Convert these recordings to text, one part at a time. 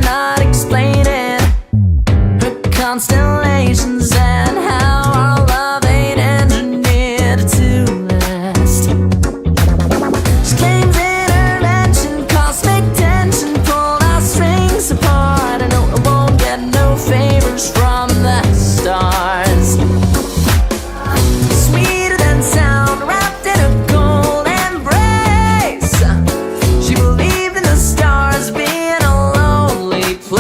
cannot explain it. Her constellations and how our love ain't engineered to last. She claims intervention, cosmic tension, pulled our strings apart. I know I won't get no favors from the stars. Sweeter than sound, wrapped in a cold embrace. She believed in the stars being a lonely place.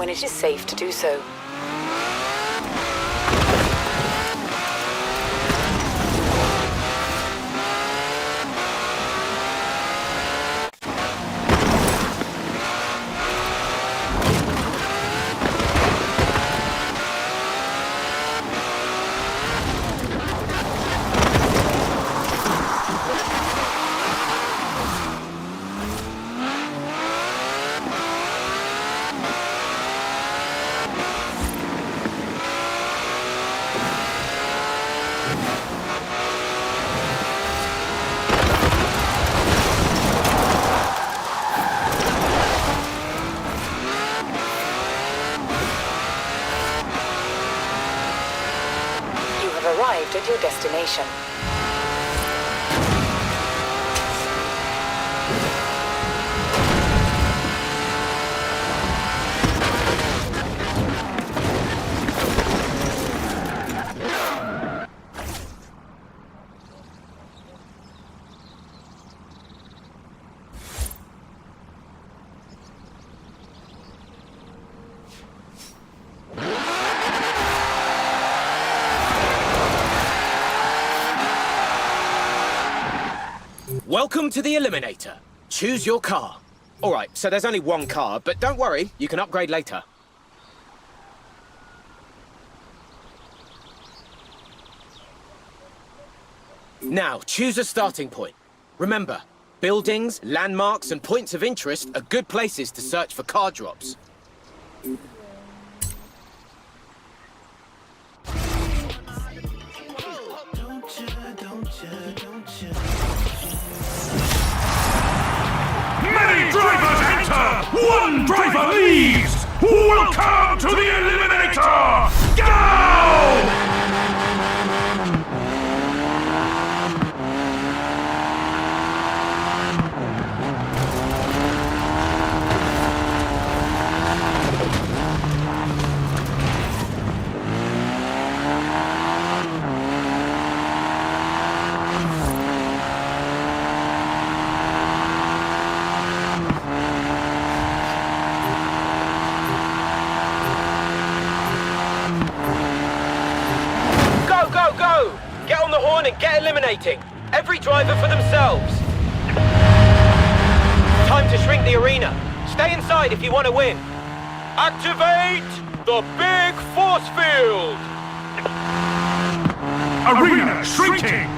when it is safe to do so. Arrived at your destination. Welcome to the Eliminator. Choose your car. Alright, so there's only one car, but don't worry, you can upgrade later. Now, choose a starting point. Remember, buildings, landmarks, and points of interest are good places to search for car drops. Many drivers enter! One driver leaves! Welcome to the Eliminator! Go! Go! Get on the horn and get eliminating! Every driver for themselves! Time to shrink the arena. Stay inside if you want to win. Activate the big force field! Arena shrinking!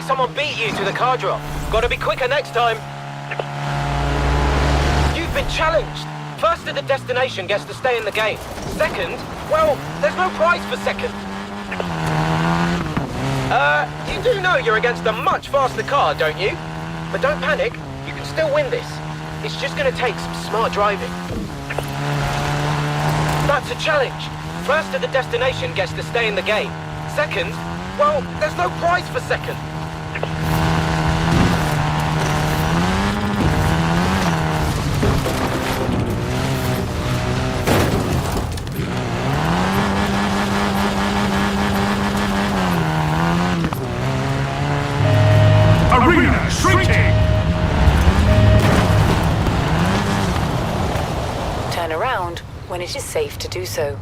like someone beat you to the car drop. Gotta be quicker next time. You've been challenged. First to the destination gets to stay in the game. Second, well, there's no prize for second. You do know you're against a much faster car, don't you? But don't panic, you can still win this. It's just gonna take some smart driving. That's a challenge. First to the destination gets to stay in the game. Second, well, there's no prize for second. Arena shrinking! Turn around when it is safe to do so.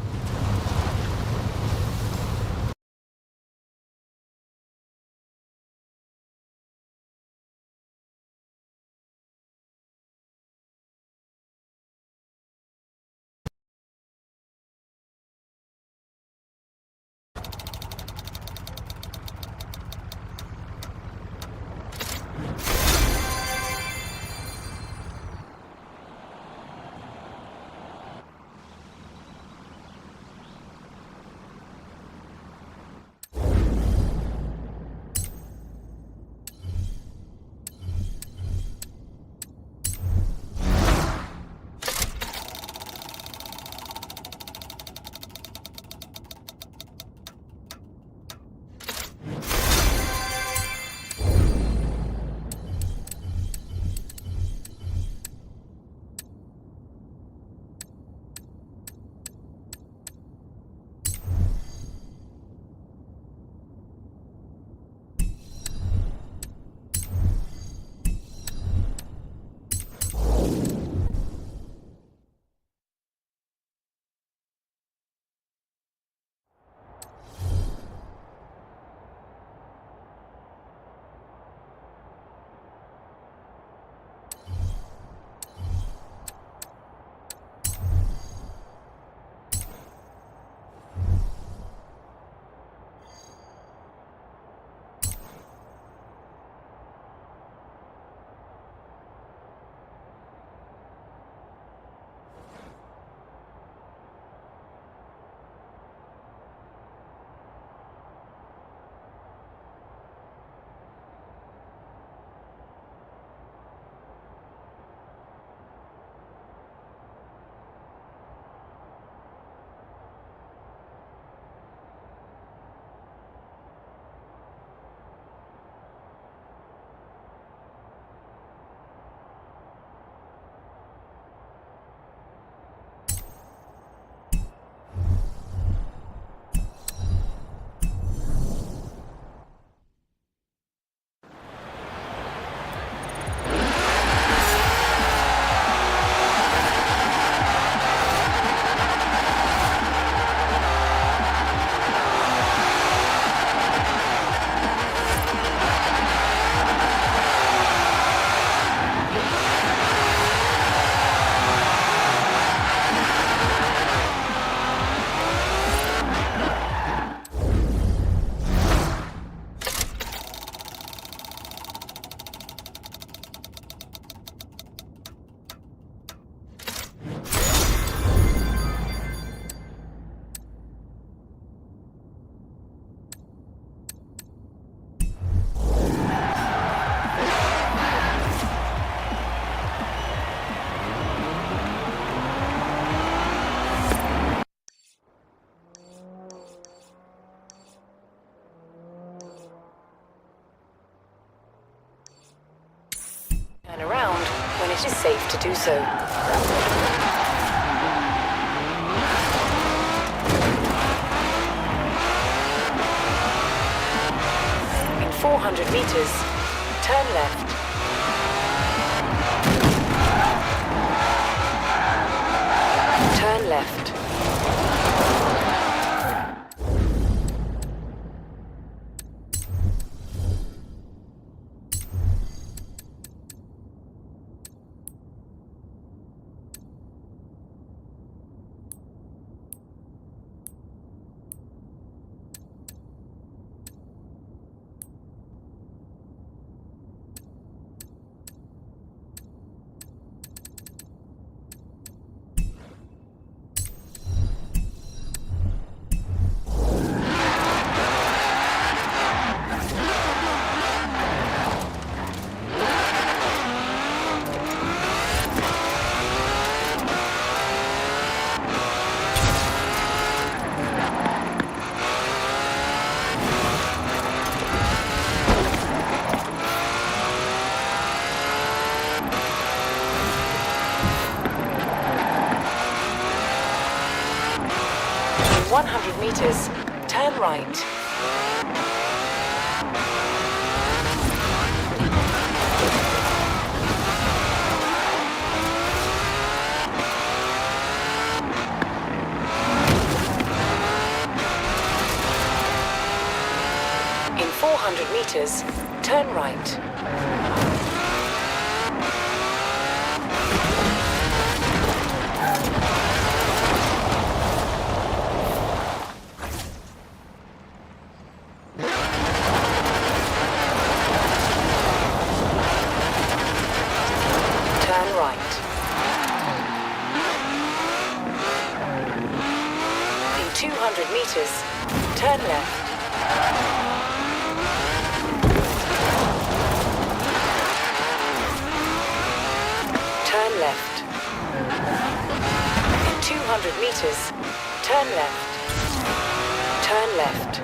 It is safe to do so. In 400 meters, turn left. Turn left. 100 meters, turn right. In 400 meters, turn right. Turn right. In 200 meters, turn left. Turn left. In 200 meters, turn left. Turn left.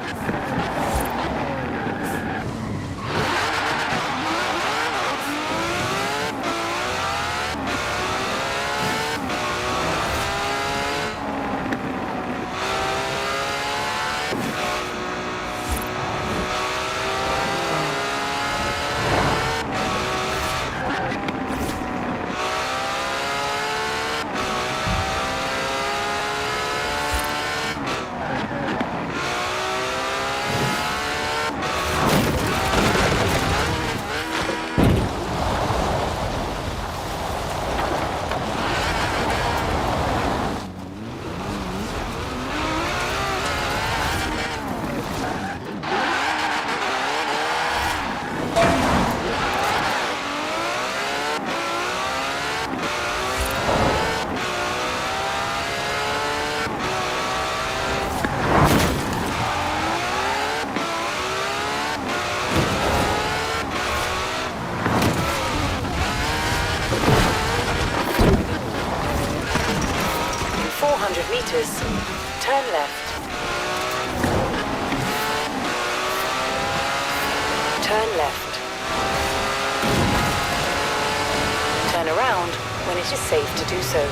In 400 meters, turn left. Turn left. Turn around when it is safe to do so.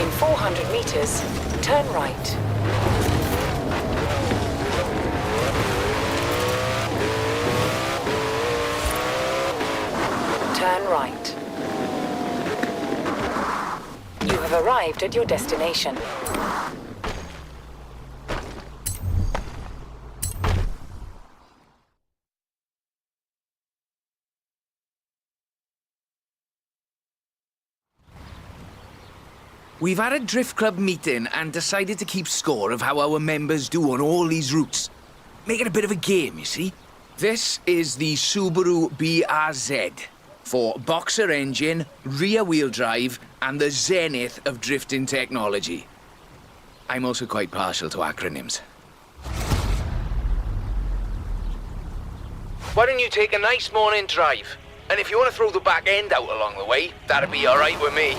In 400 meters, turn right. Turn right. You have arrived at your destination. We've had a Drift Club meeting and decided to keep score of how our members do on all these routes. Make it a bit of a game, you see. This is the Subaru BRZ for boxer engine, rear-wheel drive, and the zenith of drifting technology. I'm also quite partial to acronyms. Why don't you take a nice morning drive? And if you want to throw the back end out along the way, that'd be all right with me.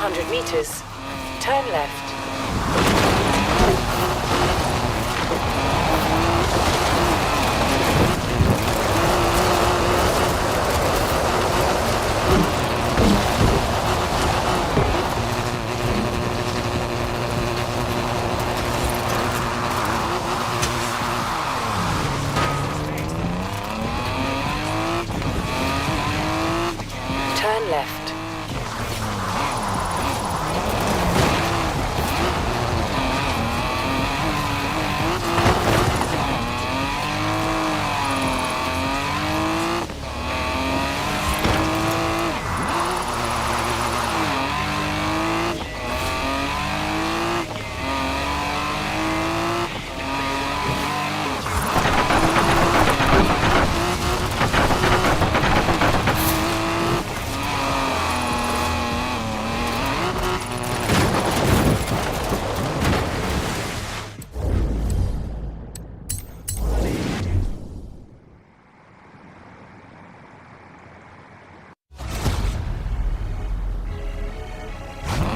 400 meters, turn left. Turn left.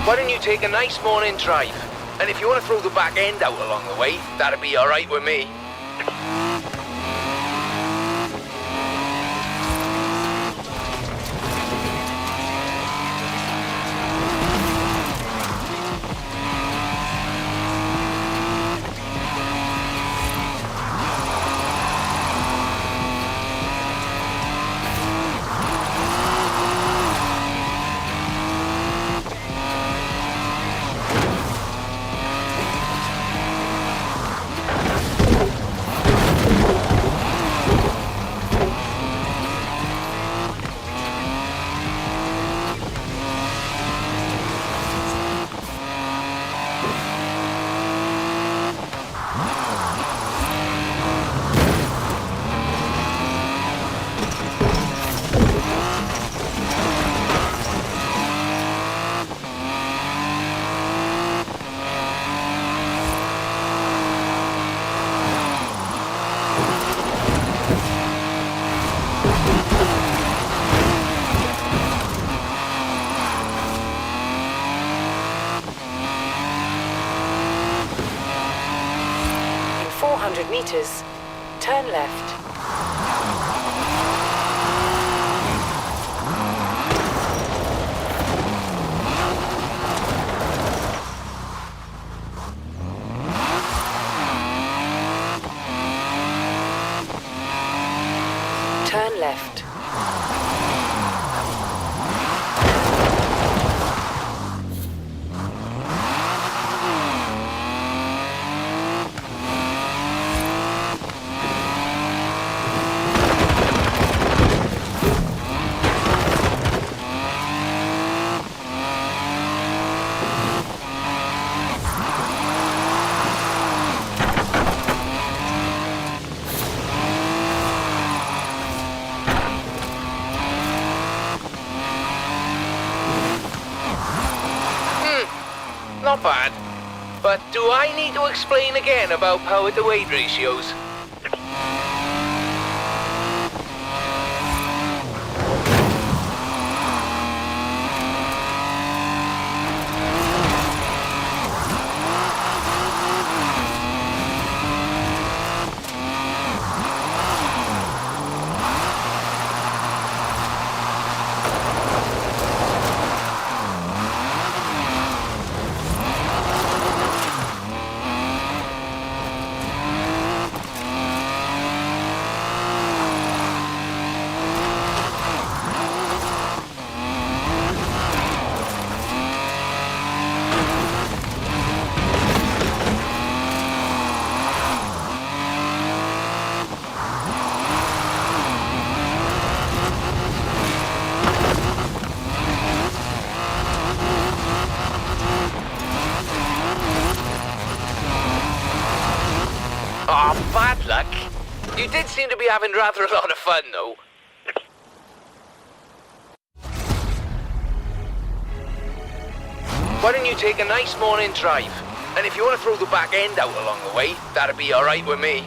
Why don't you take a nice morning drive? And if you want to throw the back end out along the way, that'd be alright with me. In 400 meters, turn left. Turn left. Not bad. But do I need to explain again about power to weight ratios? Oh, bad luck. You did seem to be having rather a lot of fun, though. Why don't you take a nice morning drive? And if you want to throw the back end out along the way, that'd be alright with me.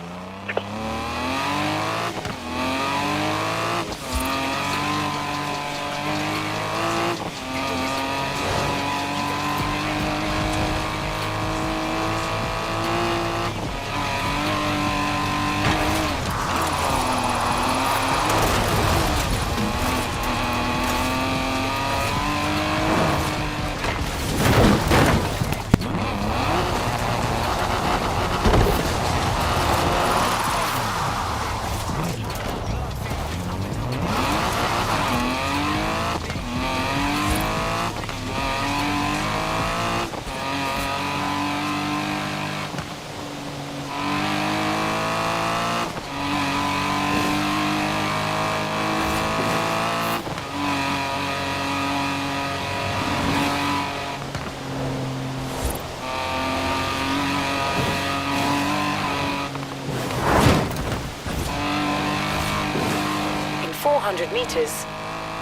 400 meters,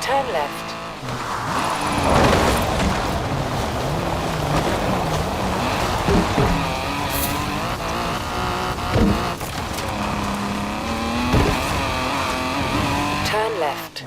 turn left. Turn left.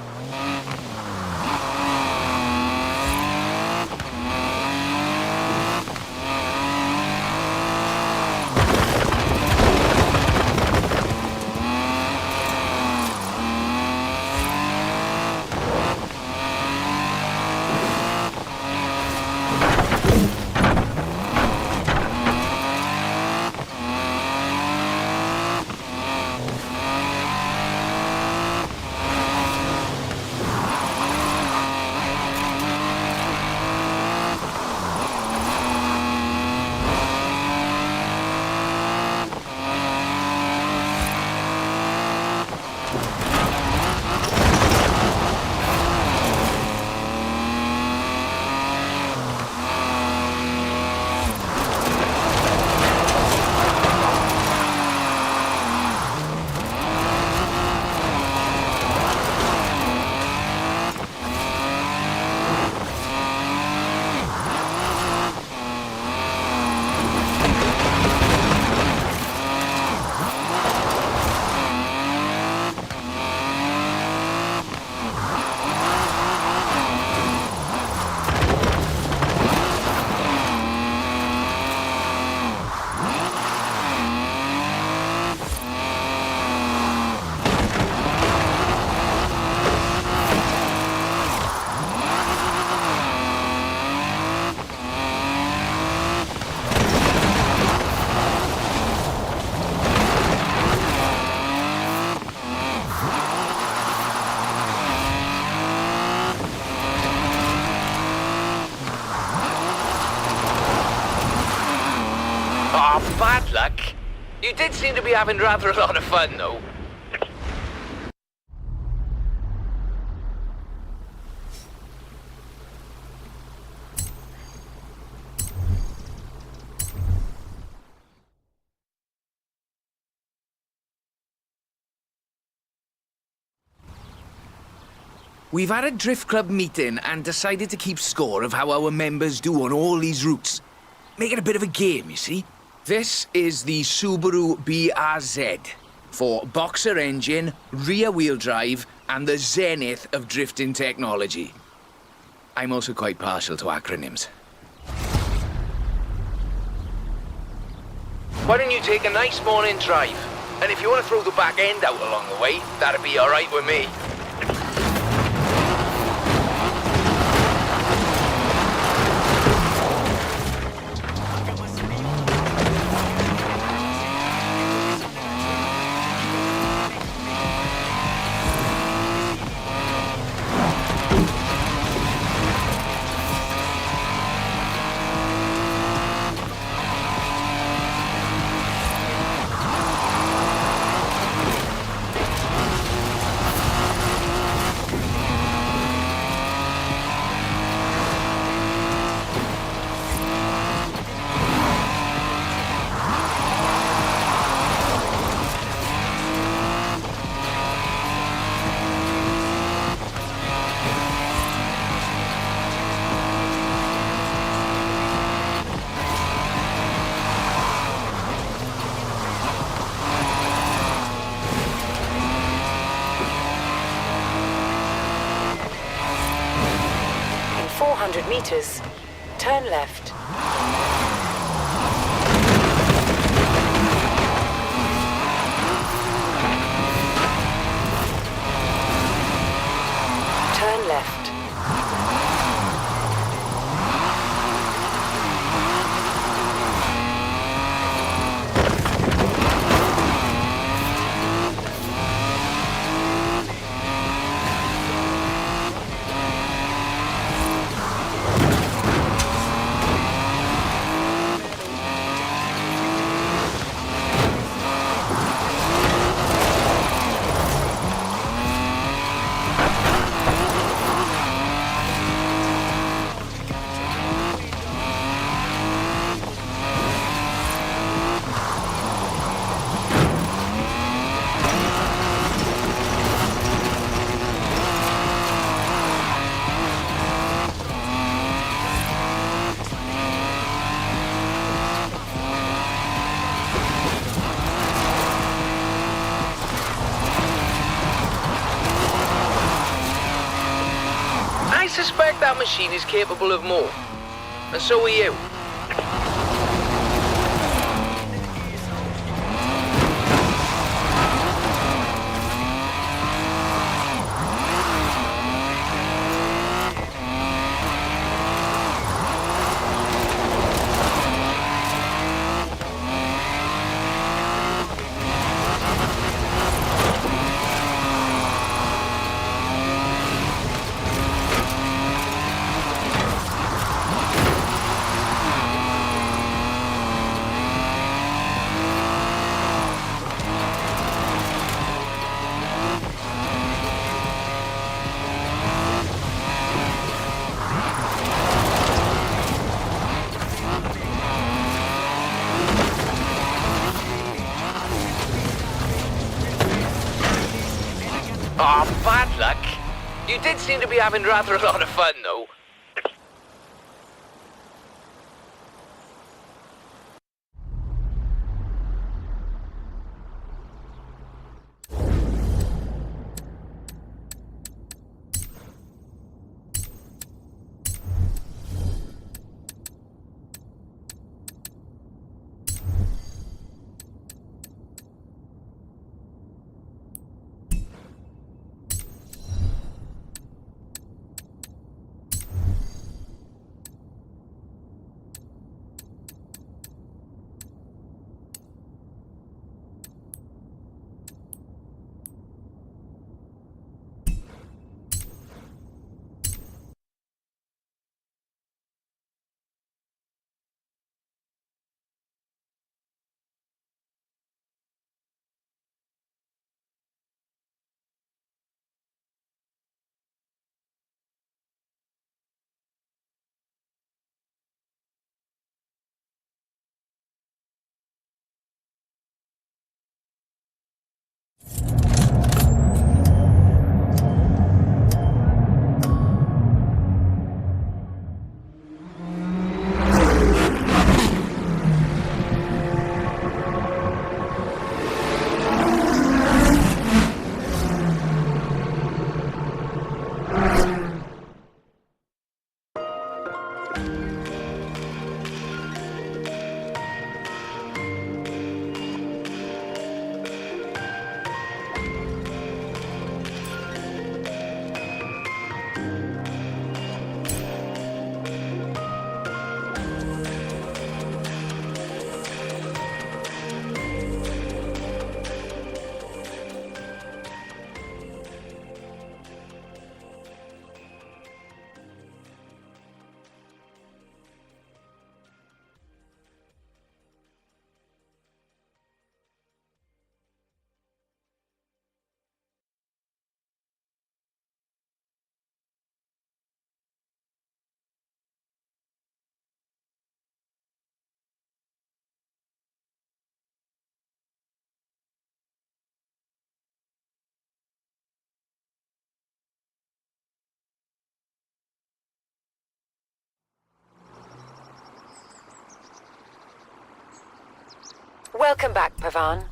Oh, bad luck. You did seem to be having rather a lot of fun, though. We've had a Drift Club meeting and decided to keep score of how our members do on all these routes. Make it a bit of a game, you see. This is the Subaru BRZ for boxer engine, rear wheel drive, and the zenith of drifting technology. I'm also quite partial to acronyms. Why don't you take a nice morning drive? And if you want to throw the back end out along the way, that'd be alright with me. In 400 meters, turn left. Turn left. suspect that machine is capable of more. And so are you. Oh, bad luck. You did seem to be having rather a lot of fun, though. Welcome back, Pavan.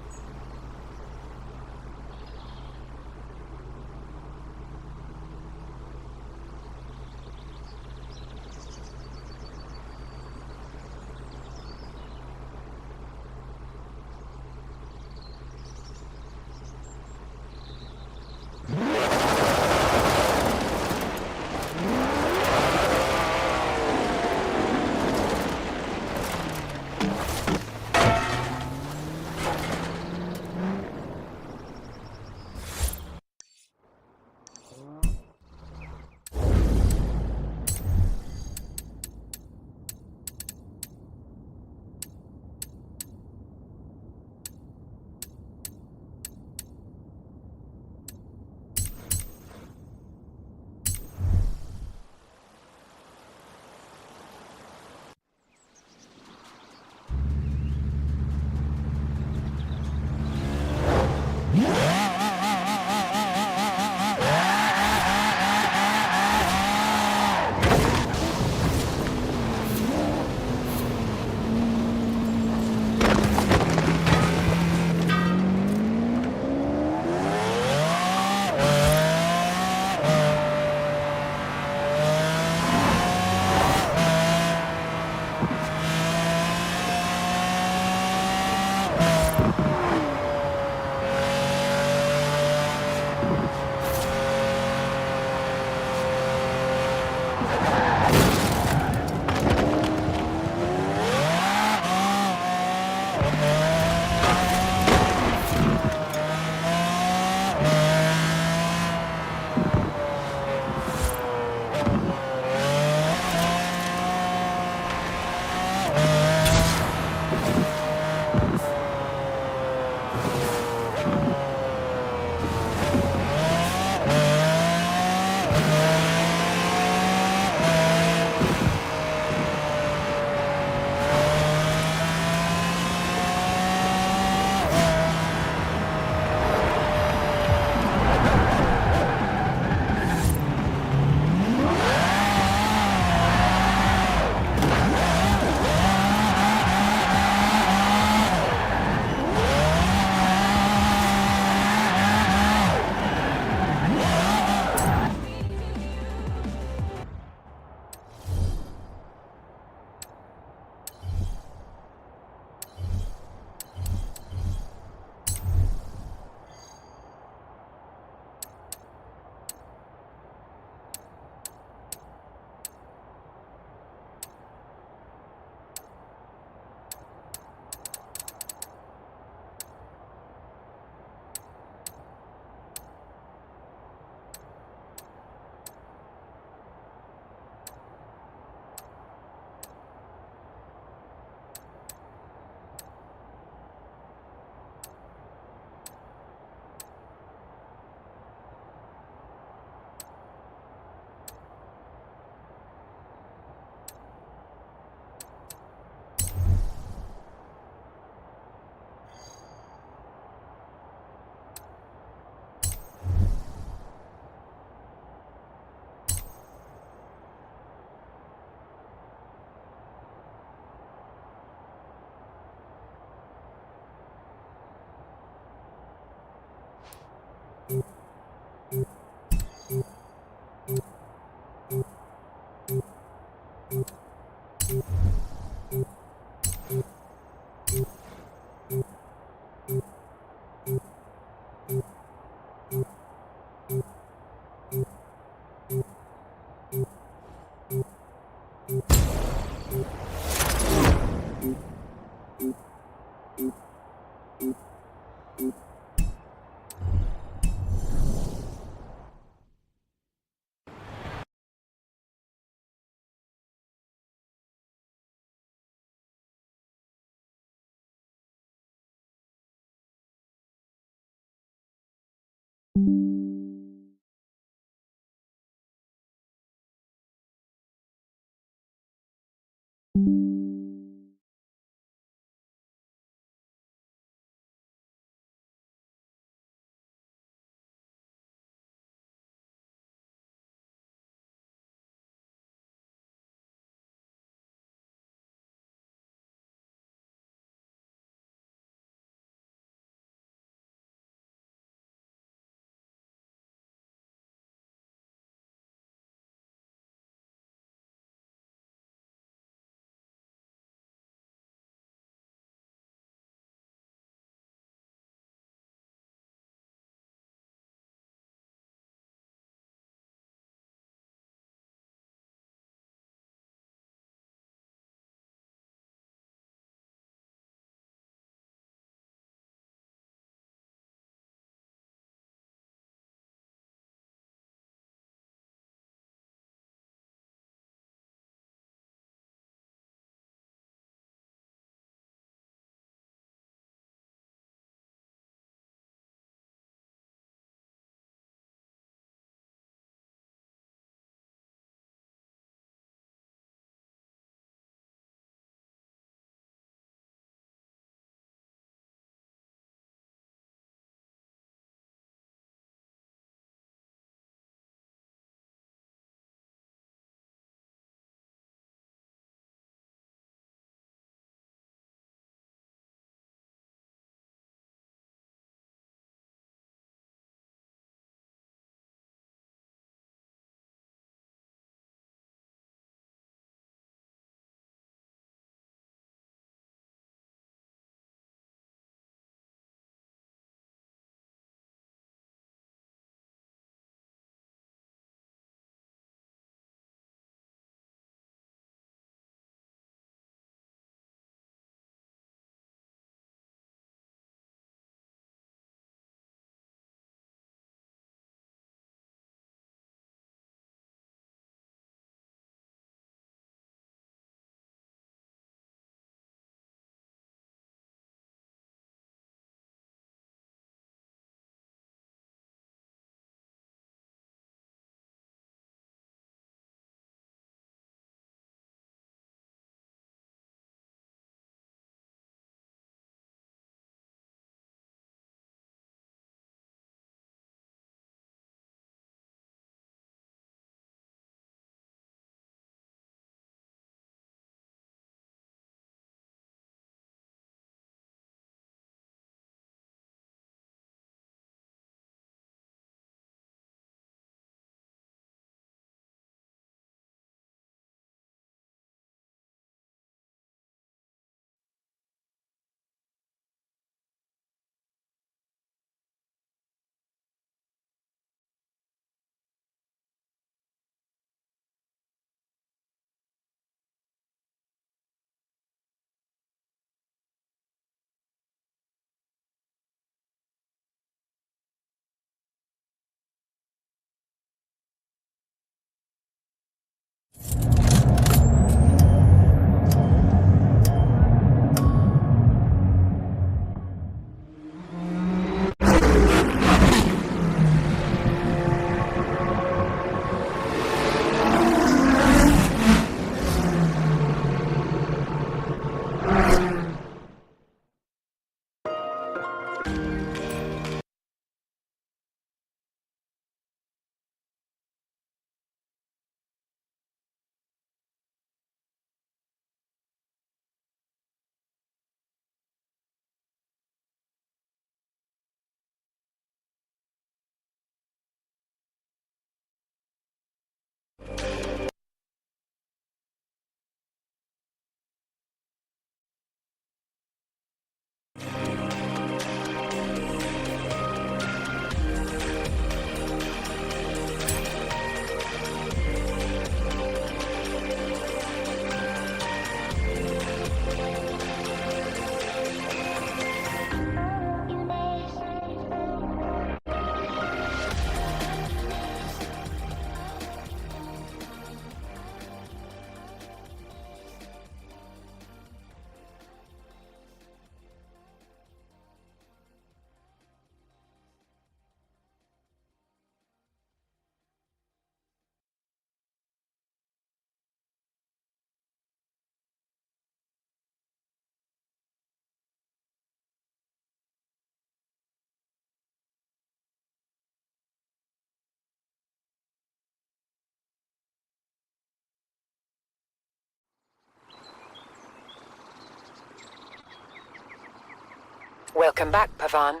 Welcome back, Pavan.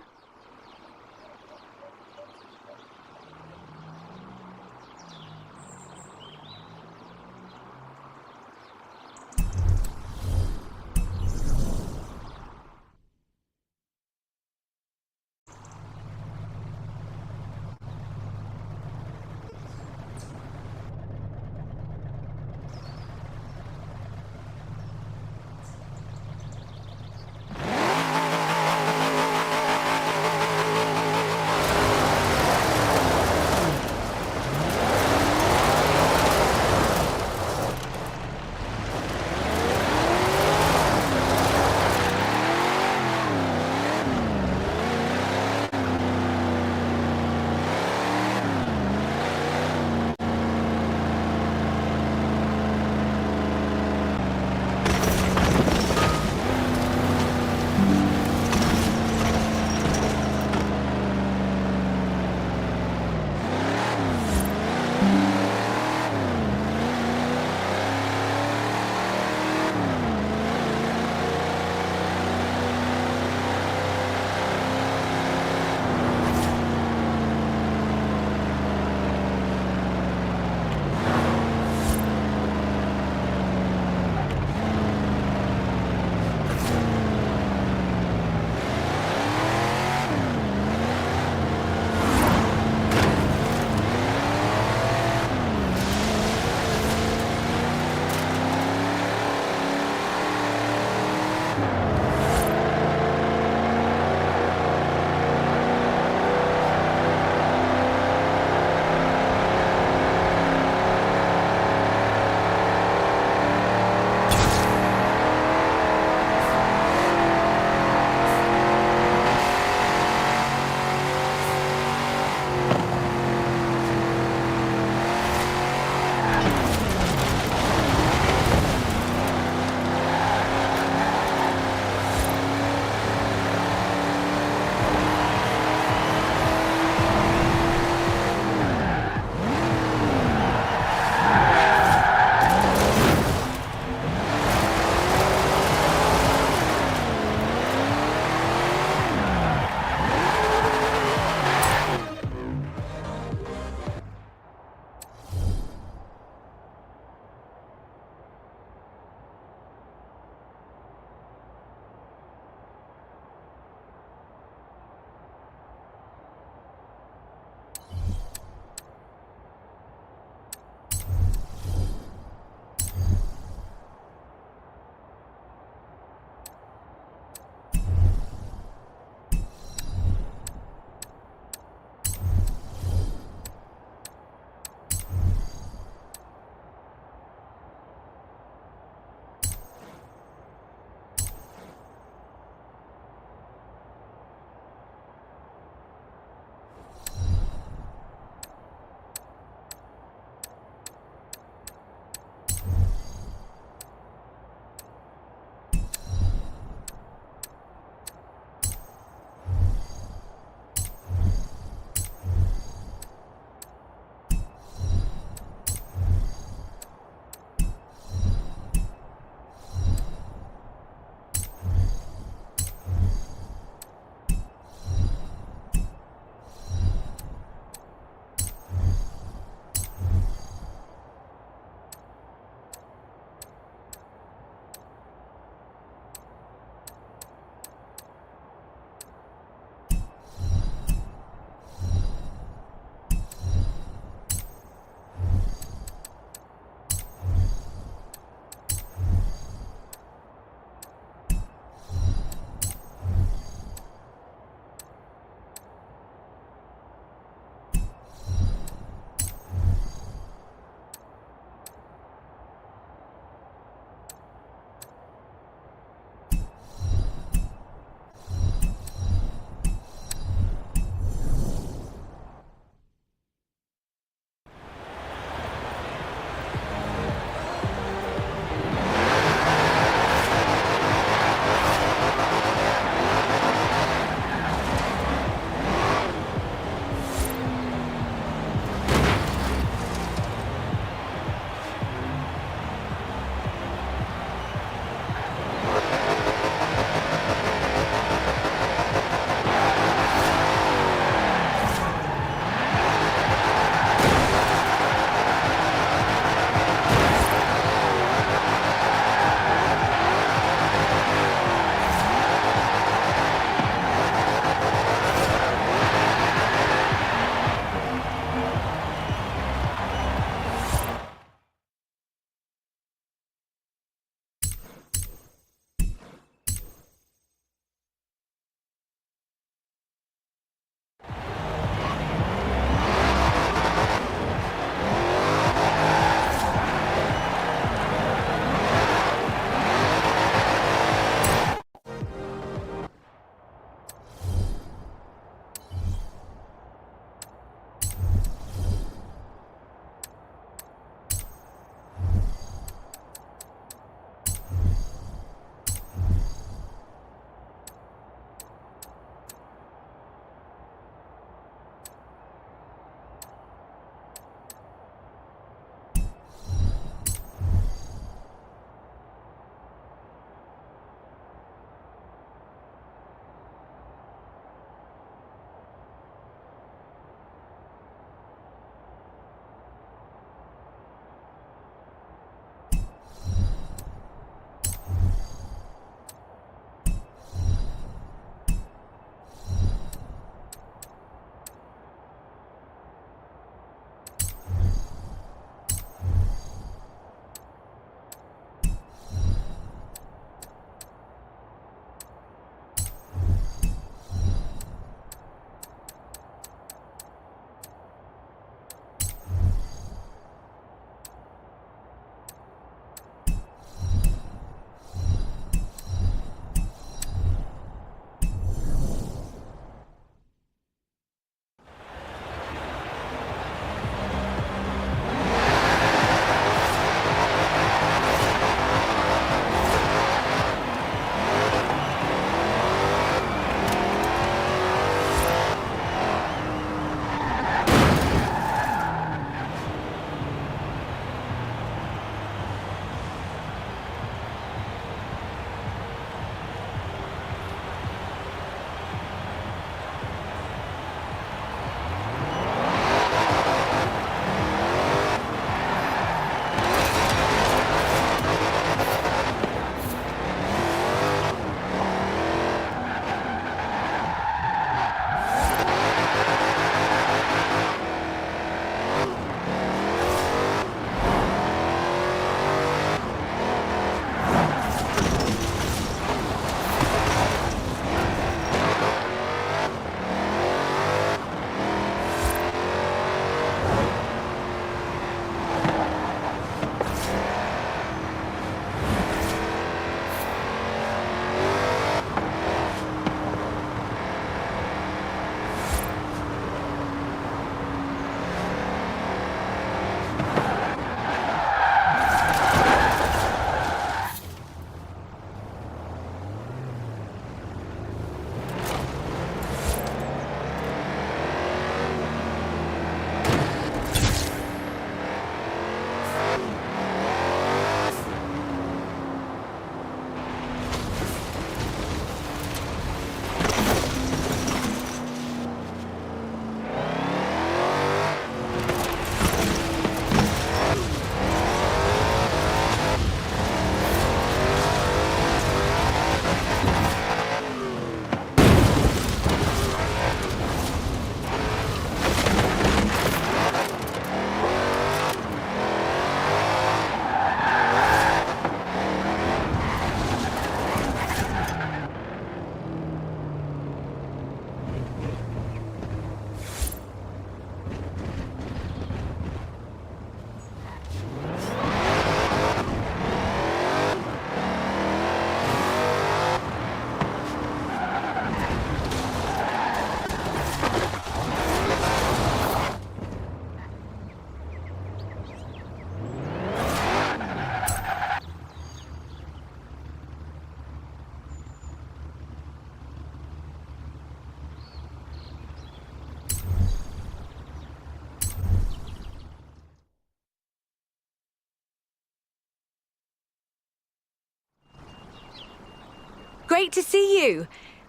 Great to see you.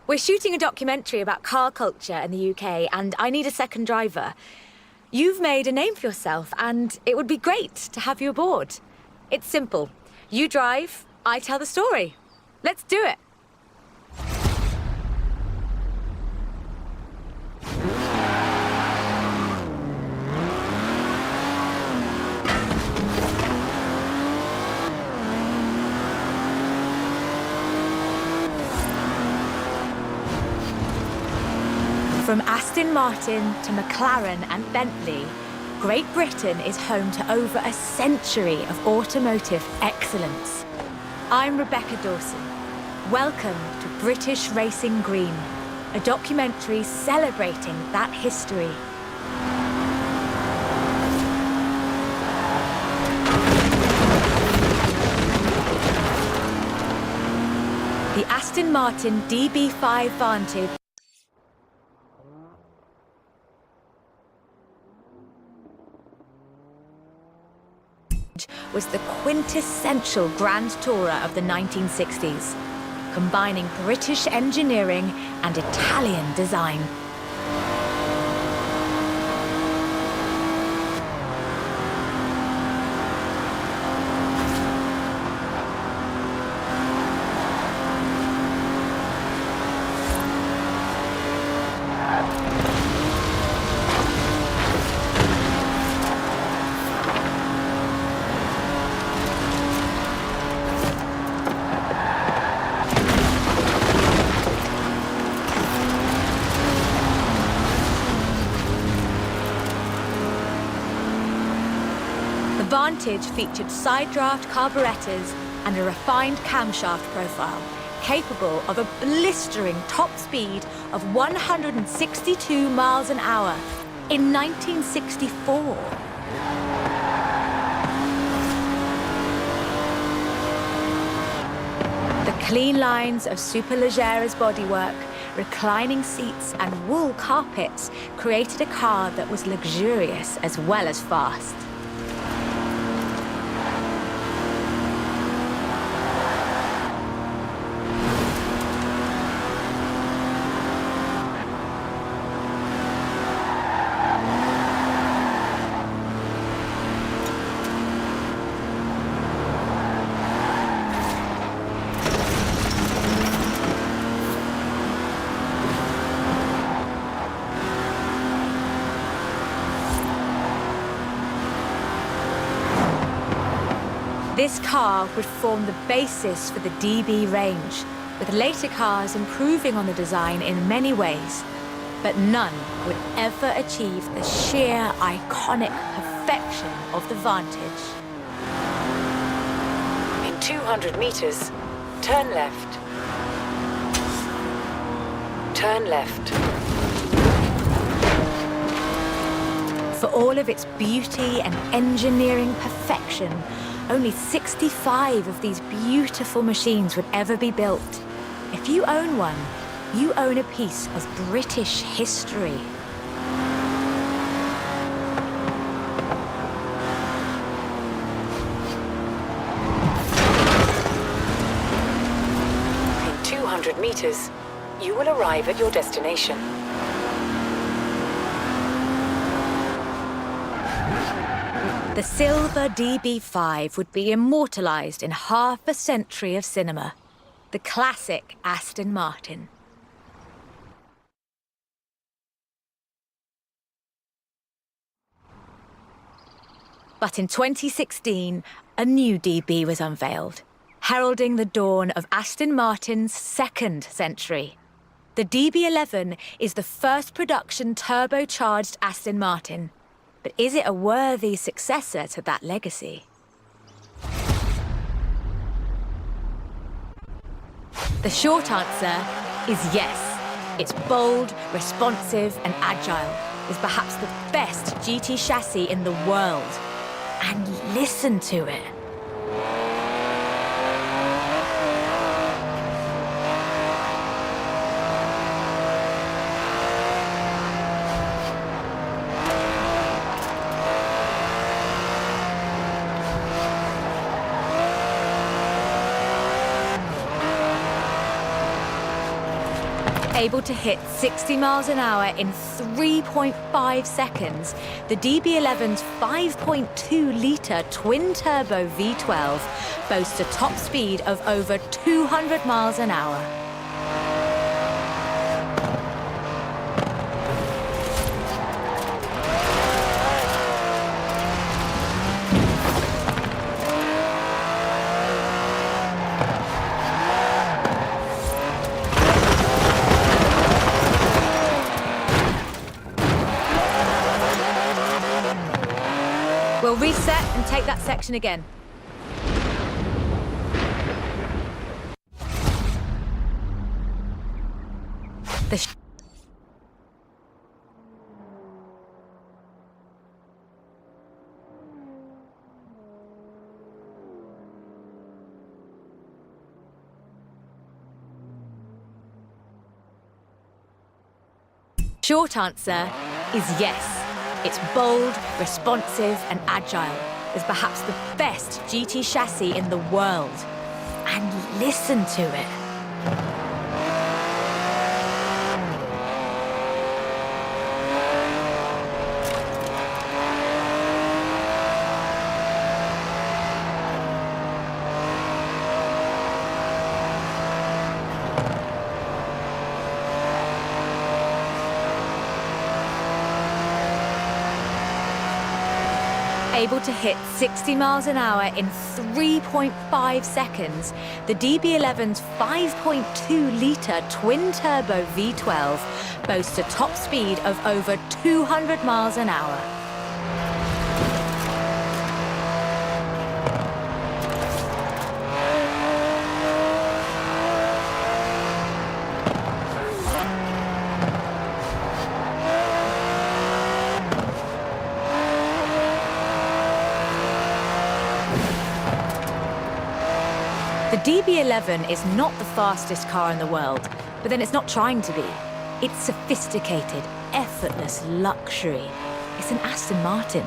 We're shooting a documentary about car culture in the UK, and I need a second driver. You've made a name for yourself, and it would be great to have you aboard. It's simple. You drive, I tell the story. Let's do it. From Aston Martin to McLaren and Bentley, Great Britain is home to over a century of automotive excellence. I'm Rebecca Dawson. Welcome to British Racing Green, a documentary celebrating that history. The Aston Martin DB5 Vantage was the quintessential Grand Tourer of the 1960s, combining British engineering and Italian design. The Vantage featured side-draft carburetors and a refined camshaft profile, capable of a blistering top speed of 162 miles an hour in 1964. The clean lines of Superleggera's bodywork, reclining seats and wool carpets created a car that was luxurious as well as fast. This car would form the basis for the DB range, with later cars improving on the design in many ways. But none would ever achieve the sheer, iconic perfection of the Vantage. In 200 meters, turn left. Turn left. For all of its beauty and engineering perfection, only 65 of these beautiful machines would ever be built. If you own one, you own a piece of British history. In 200 meters, you will arrive at your destination. The silver DB5 would be immortalised in half a century of cinema. The classic Aston Martin. But in 2016, a new DB was unveiled, heralding the dawn of Aston Martin's second century. The DB11 is the first production turbocharged Aston Martin. But is it a worthy successor to that legacy? The short answer is yes. It's bold, responsive, and agile. It's perhaps the best GT chassis in the world. And listen to it. Able to hit 60 miles an hour in 3.5 seconds, the DB11's 5.2-litre twin-turbo V12 boasts a top speed of over 200 miles an hour. We'll reset and take that section again. The short answer is yes. It's bold, responsive and agile. It's perhaps the best GT chassis in the world. And listen to it. Able to hit 60 miles an hour in 3.5 seconds, the DB11's 5.2-litre twin-turbo V12 boasts a top speed of over 200 miles an hour. The DB11 is not the fastest car in the world, but then it's not trying to be. It's sophisticated, effortless luxury. It's an Aston Martin.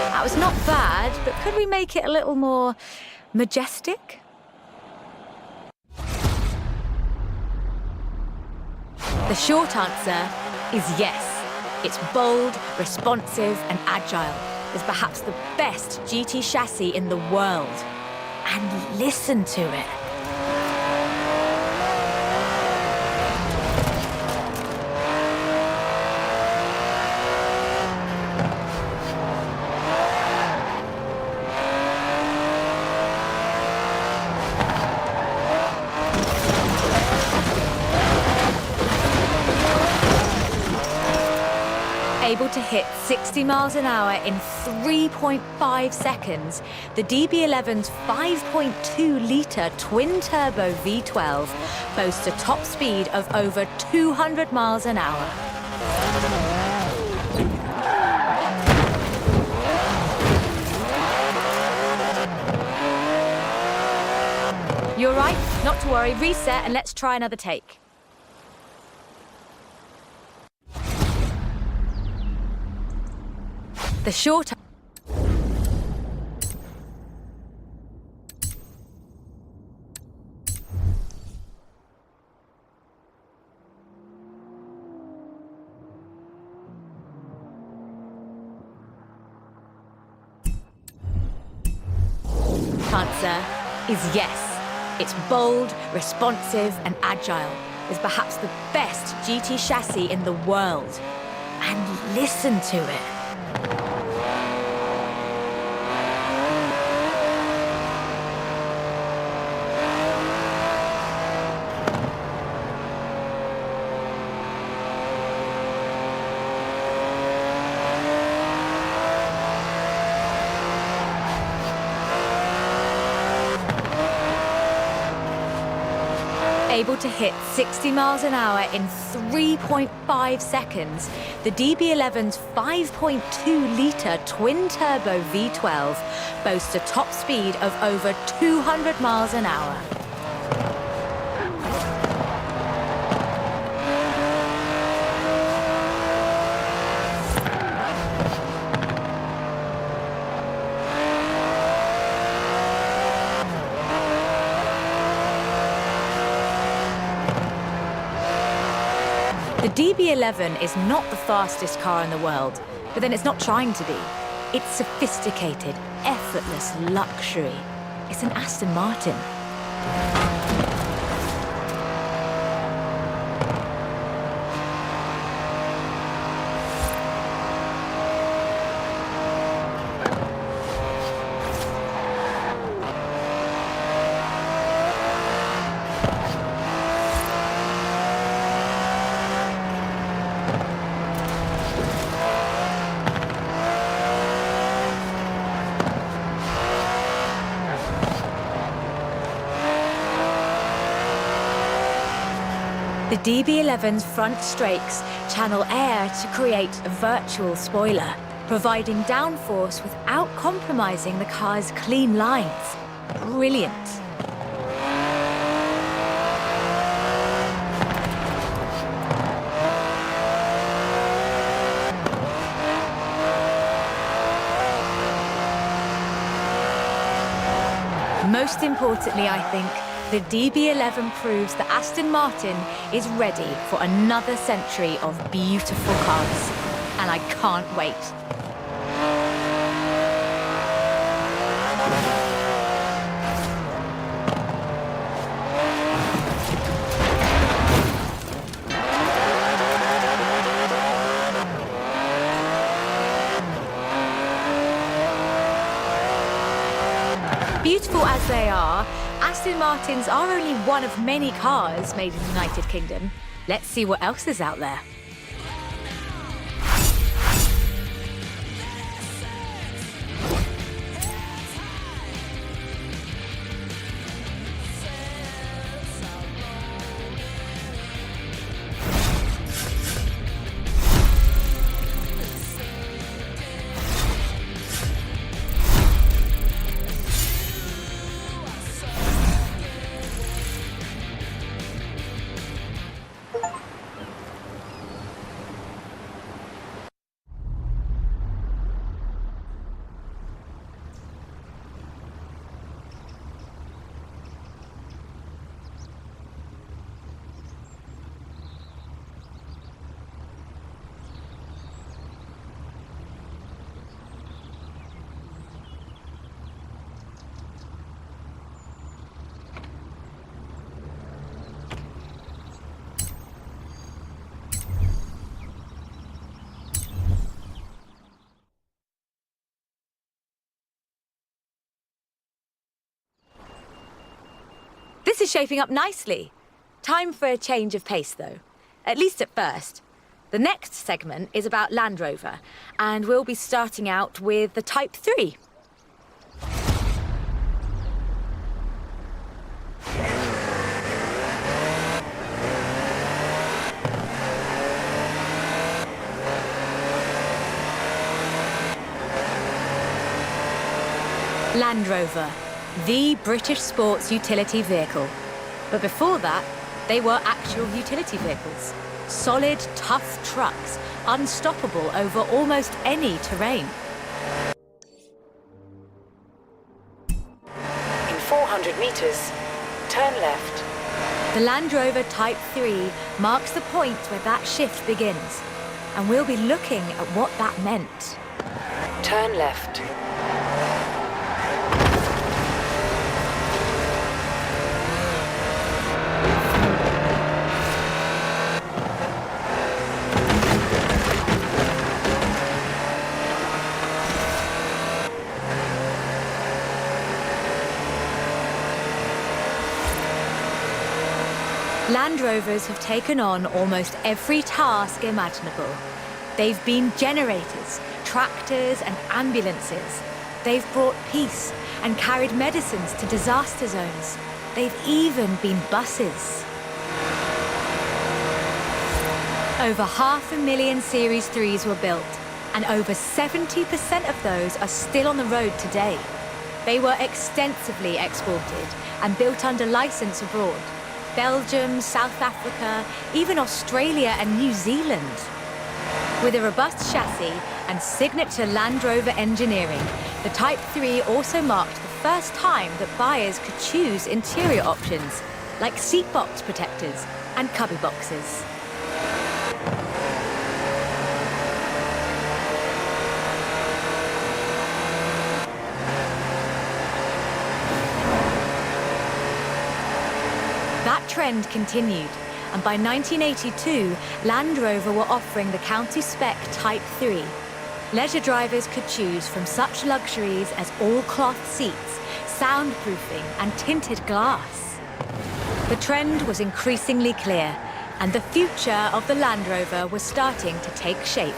That was not bad, but could we make it a little more majestic? The short answer is yes. It's bold, responsive and agile. It's perhaps the best GT chassis in the world. And listen to it. Able to hit 60 miles an hour in 3.5 seconds, the DB11's 5.2-litre twin-turbo V12 boasts a top speed of over 200 miles an hour. You're right, not to worry, reset and let's try another take. The short answer is yes. It's bold, responsive and agile. It's perhaps the best GT chassis in the world. And listen to it. Able to hit 60 miles an hour in 3.5 seconds, the DB11's 5.2-litre twin-turbo V12 boasts a top speed of over 200 miles an hour. The DB11 is not the fastest car in the world, but then it's not trying to be. It's sophisticated, effortless luxury. It's an Aston Martin. The DB11's front strakes channel air to create a virtual spoiler, providing downforce without compromising the car's clean lines. Brilliant. Most importantly, I think, the DB11 proves that Aston Martin is ready for another century of beautiful cars. And I can't wait. Beautiful as they are, Aston Martins are only one of many cars made in the United Kingdom. Let's see what else is out there. This is shaping up nicely. Time for a change of pace, though. At least at first. The next segment is about Land Rover, and we'll be starting out with the Type 3. Land Rover, the British sports utility vehicle. But before that, they were actual utility vehicles. Solid, tough trucks, unstoppable over almost any terrain. In 400 meters, turn left. The Land Rover Type 3 marks the point where that shift begins. And we'll be looking at what that meant. Turn left. Land Rovers have taken on almost every task imaginable. They've been generators, tractors and ambulances. They've brought peace and carried medicines to disaster zones. They've even been buses. Over 500,000 Series 3s were built, and over 70% of those are still on the road today. They were extensively exported and built under license abroad. Belgium, South Africa, even Australia and New Zealand. With a robust chassis and signature Land Rover engineering, the Type 3 also marked the first time that buyers could choose interior options, like seat box protectors and cubby boxes. That trend continued, and by 1982, Land Rover were offering the county spec Type 3. Leisure drivers could choose from such luxuries as all-cloth seats, soundproofing, and tinted glass. The trend was increasingly clear, and the future of the Land Rover was starting to take shape.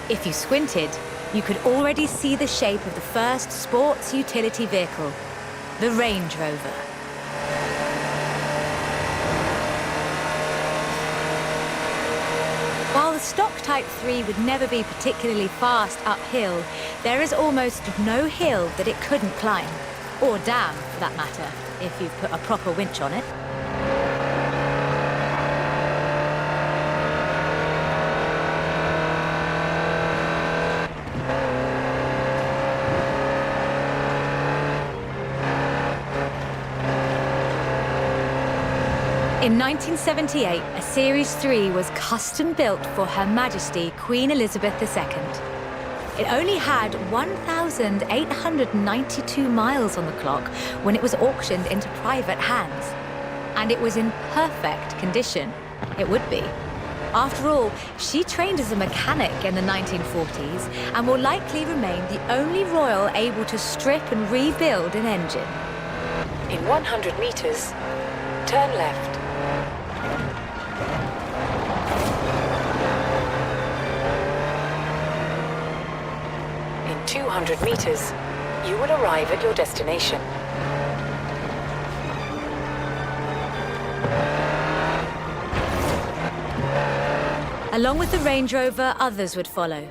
If you squinted, you could already see the shape of the first sports utility vehicle, the Range Rover. While the stock Type 3 would never be particularly fast uphill, there is almost no hill that it couldn't climb. Or down, for that matter, if you've put a proper winch on it. In 1978, a Series 3 was custom-built for Her Majesty Queen Elizabeth II. It only had 1,892 miles on the clock when it was auctioned into private hands. And it was in perfect condition. It would be. After all, she trained as a mechanic in the 1940s and will likely remain the only royal able to strip and rebuild an engine. In 100 meters, turn left. In 200 meters, you will arrive at your destination. Along with the Range Rover, others would follow.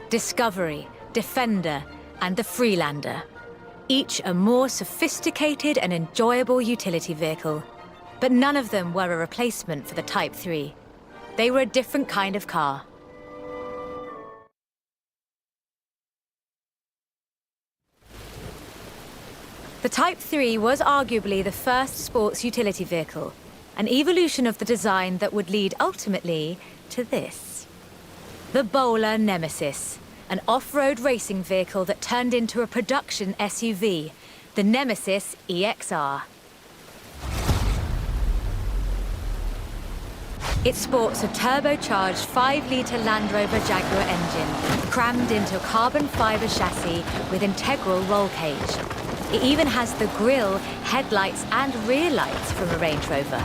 Discovery, Defender, and the Freelander. Each a more sophisticated and enjoyable utility vehicle. But none of them were a replacement for the Type 3. They were a different kind of car. The Type 3 was arguably the first sports utility vehicle, an evolution of the design that would lead ultimately to this. The Bowler Nemesis, an off-road racing vehicle that turned into a production SUV, the Nemesis EXR. It sports a turbocharged 5-litre Land Rover Jaguar engine, crammed into a carbon fibre chassis with integral roll cage. It even has the grille, headlights and rear lights from a Range Rover.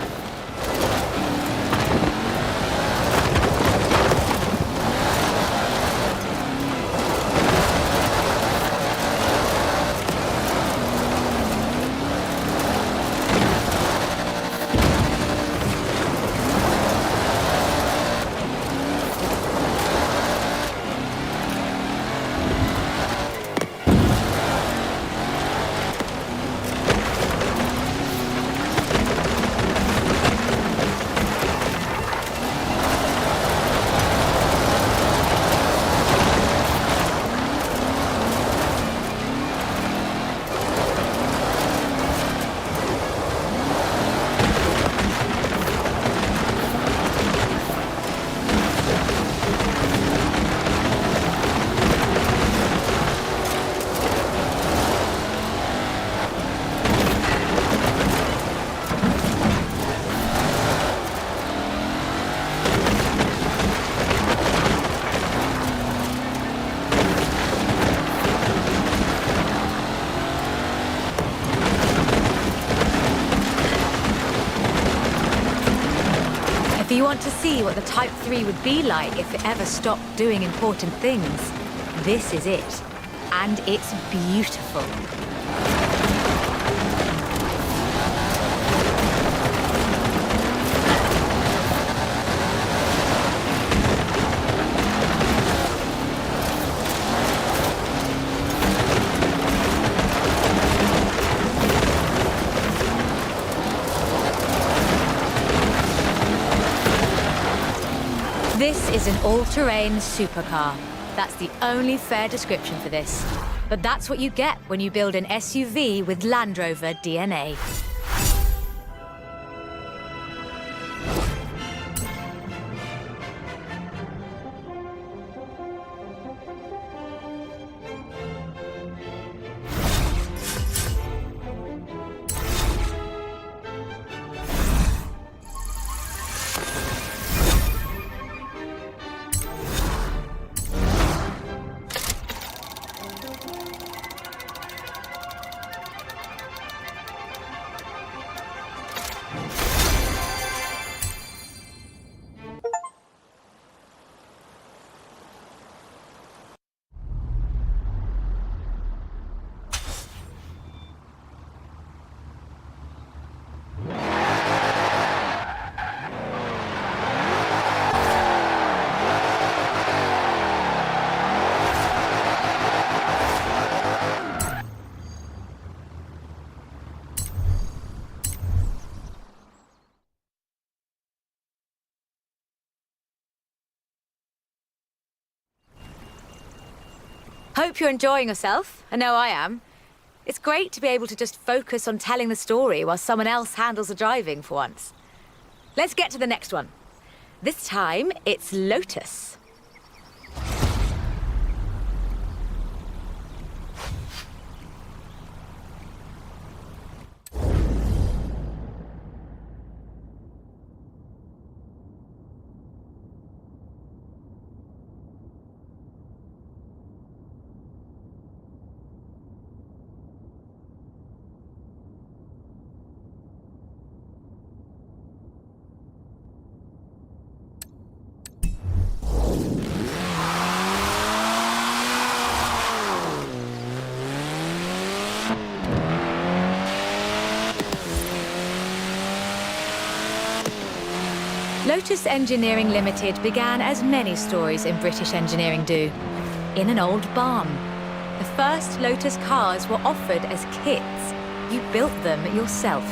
If you want to see what the Type 3 would be like if it ever stopped doing important things, this is it. And it's beautiful. is an all-terrain supercar. That's the only fair description for this. But that's what you get when you build an SUV with Land Rover DNA. Hope you're enjoying yourself. I know I am. It's great to be able to just focus on telling the story while someone else handles the driving for once. Let's get to the next one. This time, it's Lotus. Lotus Engineering Limited began as many stories in British engineering do, in an old barn. The first Lotus cars were offered as kits. You built them yourself.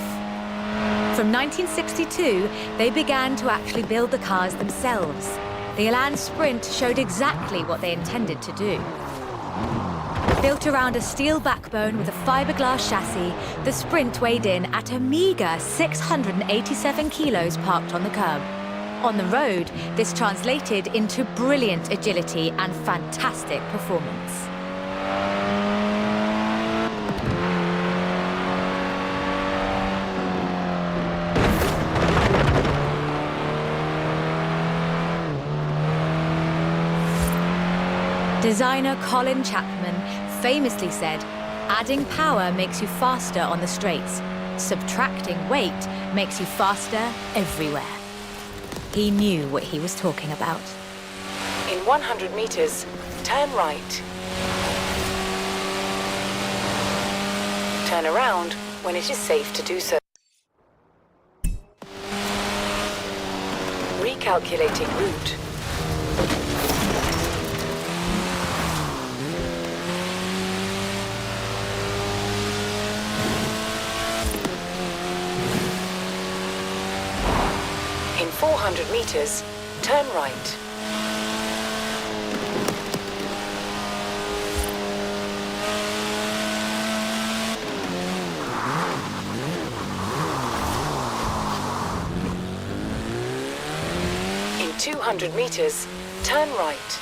From 1962, they began to actually build the cars themselves. The Elan Sprint showed exactly what they intended to do. Built around a steel backbone with a fiberglass chassis, the Sprint weighed in at a meager 687 kilos parked on the curb. On the road, this translated into brilliant agility and fantastic performance. Designer Colin Chapman famously said, "Adding power makes you faster on the straights. Subtracting weight makes you faster everywhere." He knew what he was talking about. In 100 meters, turn right. Turn around when it is safe to do so. Recalculating route. In 400 meters, turn right. In 200 meters, turn right.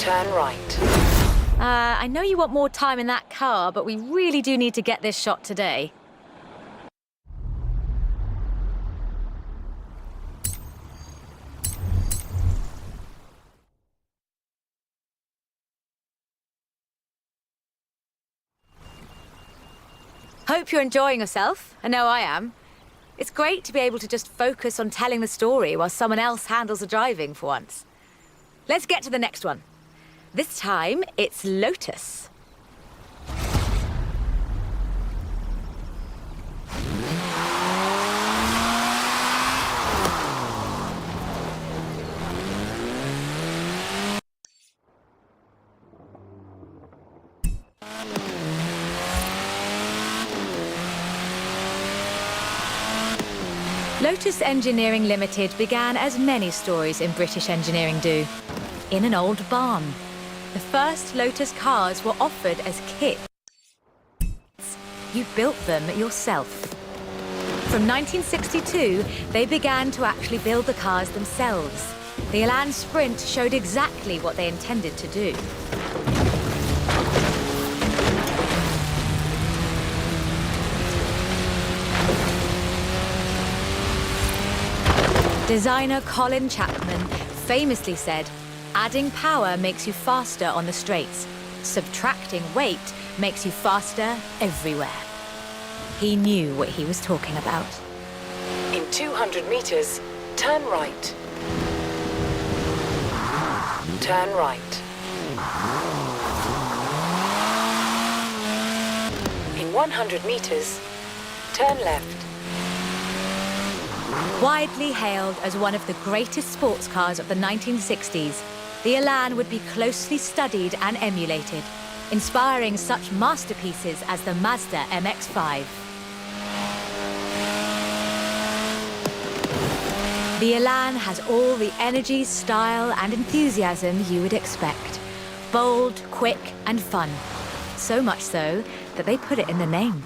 Turn right. I know you want more time in that car, but we really do need to get this shot today. Hope you're enjoying yourself. I know I am. It's great to be able to just focus on telling the story while someone else handles the driving for once. Let's get to the next one. This time, it's Lotus. Lotus Engineering Limited began as many stories in British engineering do, in an old barn. The first Lotus cars were offered as kits. You built them yourself. From 1962, they began to actually build the cars themselves. The Elan Sprint showed exactly what they intended to do. Designer Colin Chapman famously said, "Adding power makes you faster on the straights. Subtracting weight makes you faster everywhere." He knew what he was talking about. In 200 meters, turn right. Turn right. In 100 meters, turn left. Widely hailed as one of the greatest sports cars of the 1960s, the Elan would be closely studied and emulated, inspiring such masterpieces as the Mazda MX-5. The Elan has all the energy, style, and enthusiasm you would expect. Bold, quick, and fun. So much so that they put it in the name.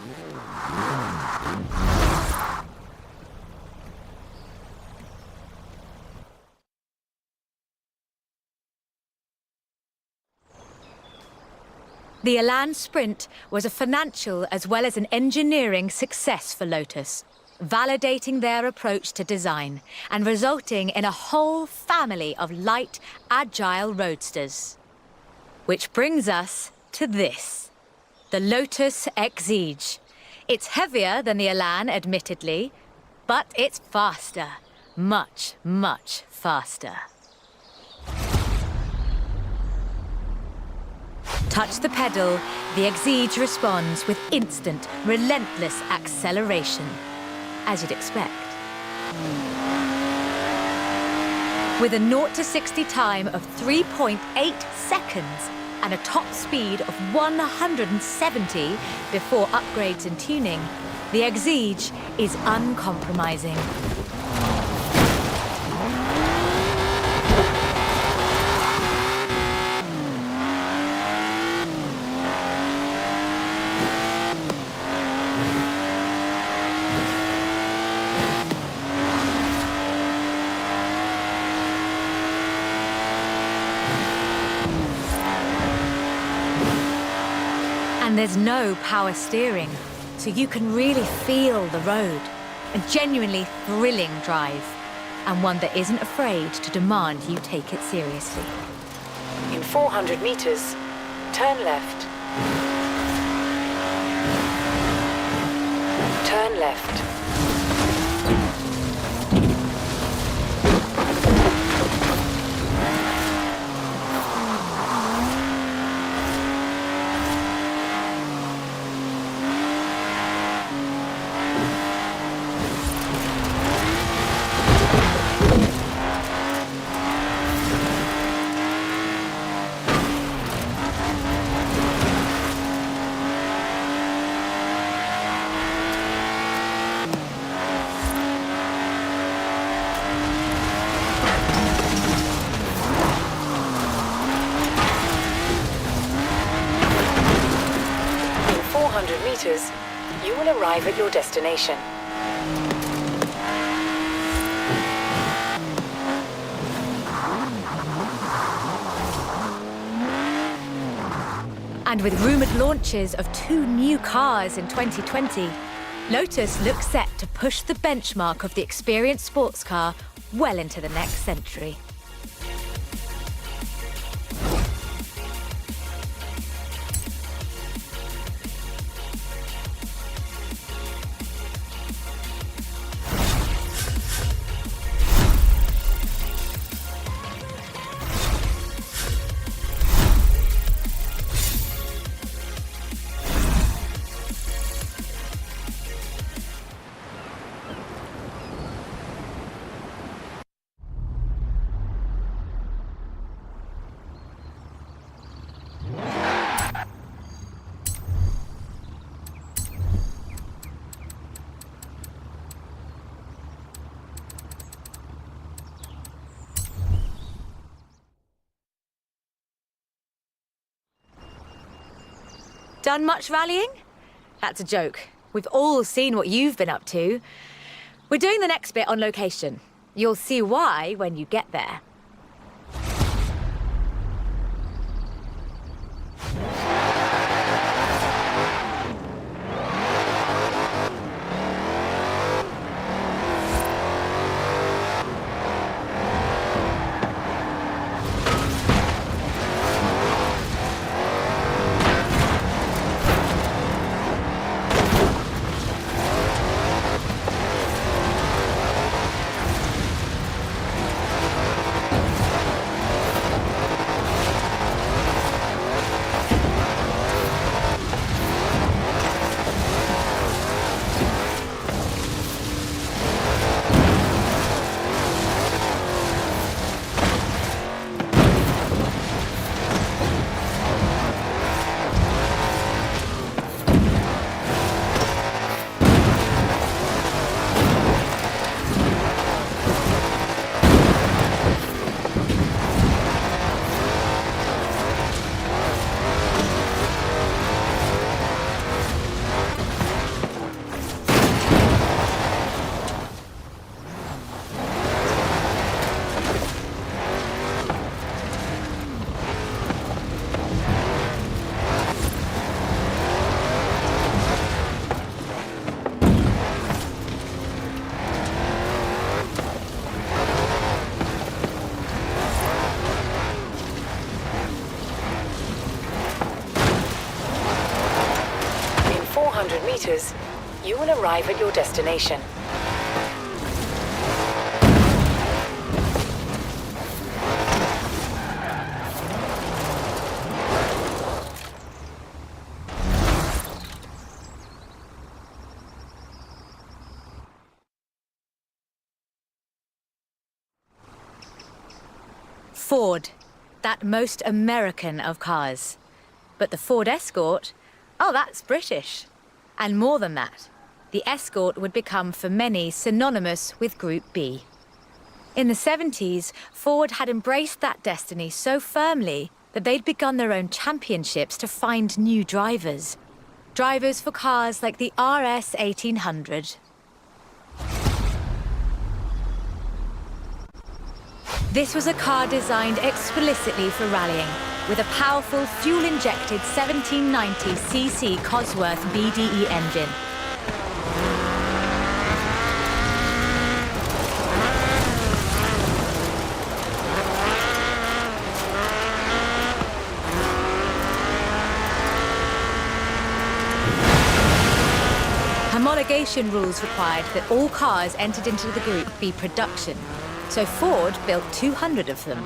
The Elan Sprint was a financial as well as an engineering success for Lotus, validating their approach to design and resulting in a whole family of light, agile roadsters. Which brings us to this, the Lotus Exige. It's heavier than the Elan, admittedly, but it's faster. Much, much faster. Touch the pedal, the Exige responds with instant, relentless acceleration, as you'd expect. With a 0 to 60 time of 3.8 seconds and a top speed of 170 before upgrades and tuning, the Exige is uncompromising. And there's no power steering, so you can really feel the road. A genuinely thrilling drive, and one that isn't afraid to demand you take it seriously. In 400 meters, turn left. Turn left. Meters, you will arrive at your destination. And with rumoured launches of 2 new cars in 2020, Lotus looks set to push the benchmark of the experienced sports car well into the next century. Done much rallying? That's a joke. We've all seen what you've been up to. We're doing the next bit on location. You'll see why when you get there. In 400 meters, you will arrive at your destination. Ford, that most American of cars. But the Ford Escort, oh, that's British. And more than that, the Escort would become for many synonymous with Group B. In the 70s, Ford had embraced that destiny so firmly that they'd begun their own championships to find new drivers. Drivers for cars like the RS 1800. This was a car designed explicitly for rallying, with a powerful fuel-injected 1790cc Cosworth BDE engine. Homologation rules required that all cars entered into the group be production, so Ford built 200 of them.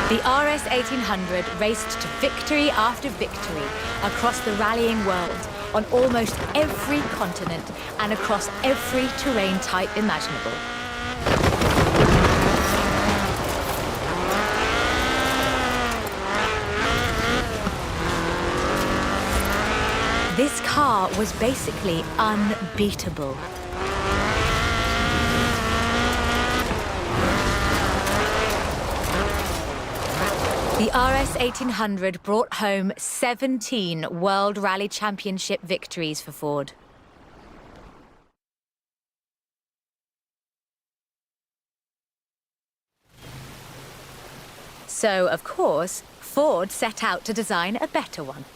The RS 1800 raced to victory after victory across the rallying world, on almost every continent and across every terrain type imaginable. This car was basically unbeatable. The RS 1800 brought home 17 World Rally Championship victories for Ford. So, of course, Ford set out to design a better one.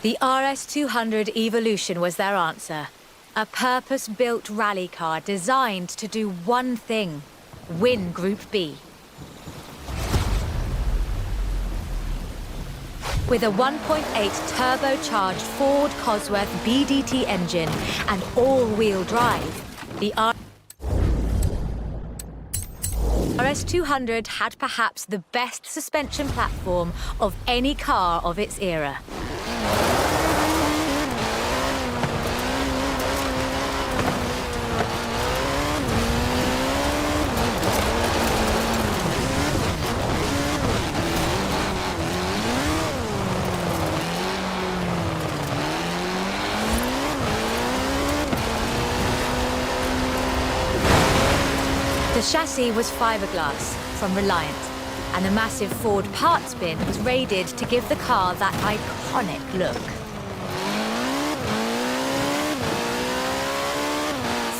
The RS 200 Evolution was their answer. A purpose-built rally car designed to do one thing: win Group B. With a 1.8 turbocharged Ford Cosworth BDT engine and all-wheel drive, the RS 200 had perhaps the best suspension platform of any car of its era. The chassis was fiberglass from Reliant, and the massive Ford parts bin was raided to give the car that iconic look.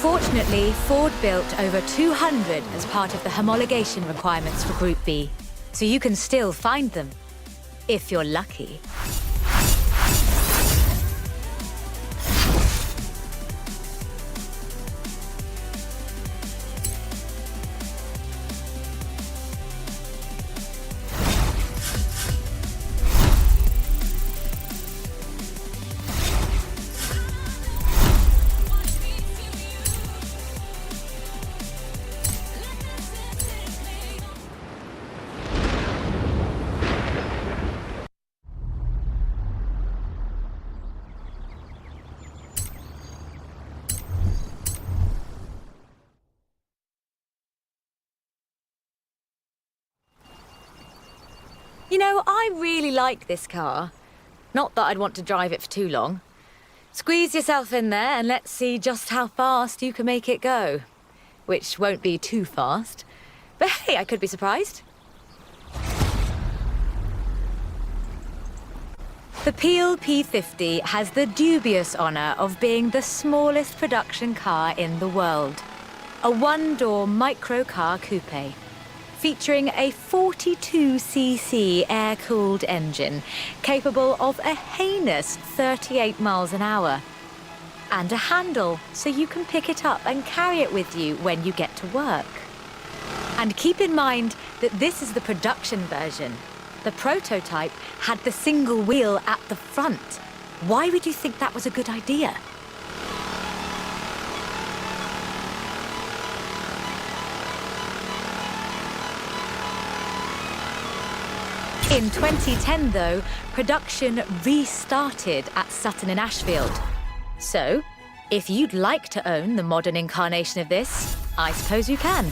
Fortunately, Ford built over 200 as part of the homologation requirements for Group B, so you can still find them, if you're lucky. You know, I really like this car. Not that I'd want to drive it for too long. Squeeze yourself in there and let's see just how fast you can make it go. Which won't be too fast. But hey, I could be surprised. The Peel P50 has the dubious honour of being the smallest production car in the world. A one-door microcar coupe, featuring a 42cc air-cooled engine capable of a heinous 38 miles an hour. And a handle, so you can pick it up and carry it with you when you get to work. And keep in mind that this is the production version. The prototype had the single wheel at the front. Why would you think that was a good idea? In 2010, though, production restarted at Sutton-in-Ashfield. So, if you'd like to own the modern incarnation of this, I suppose you can.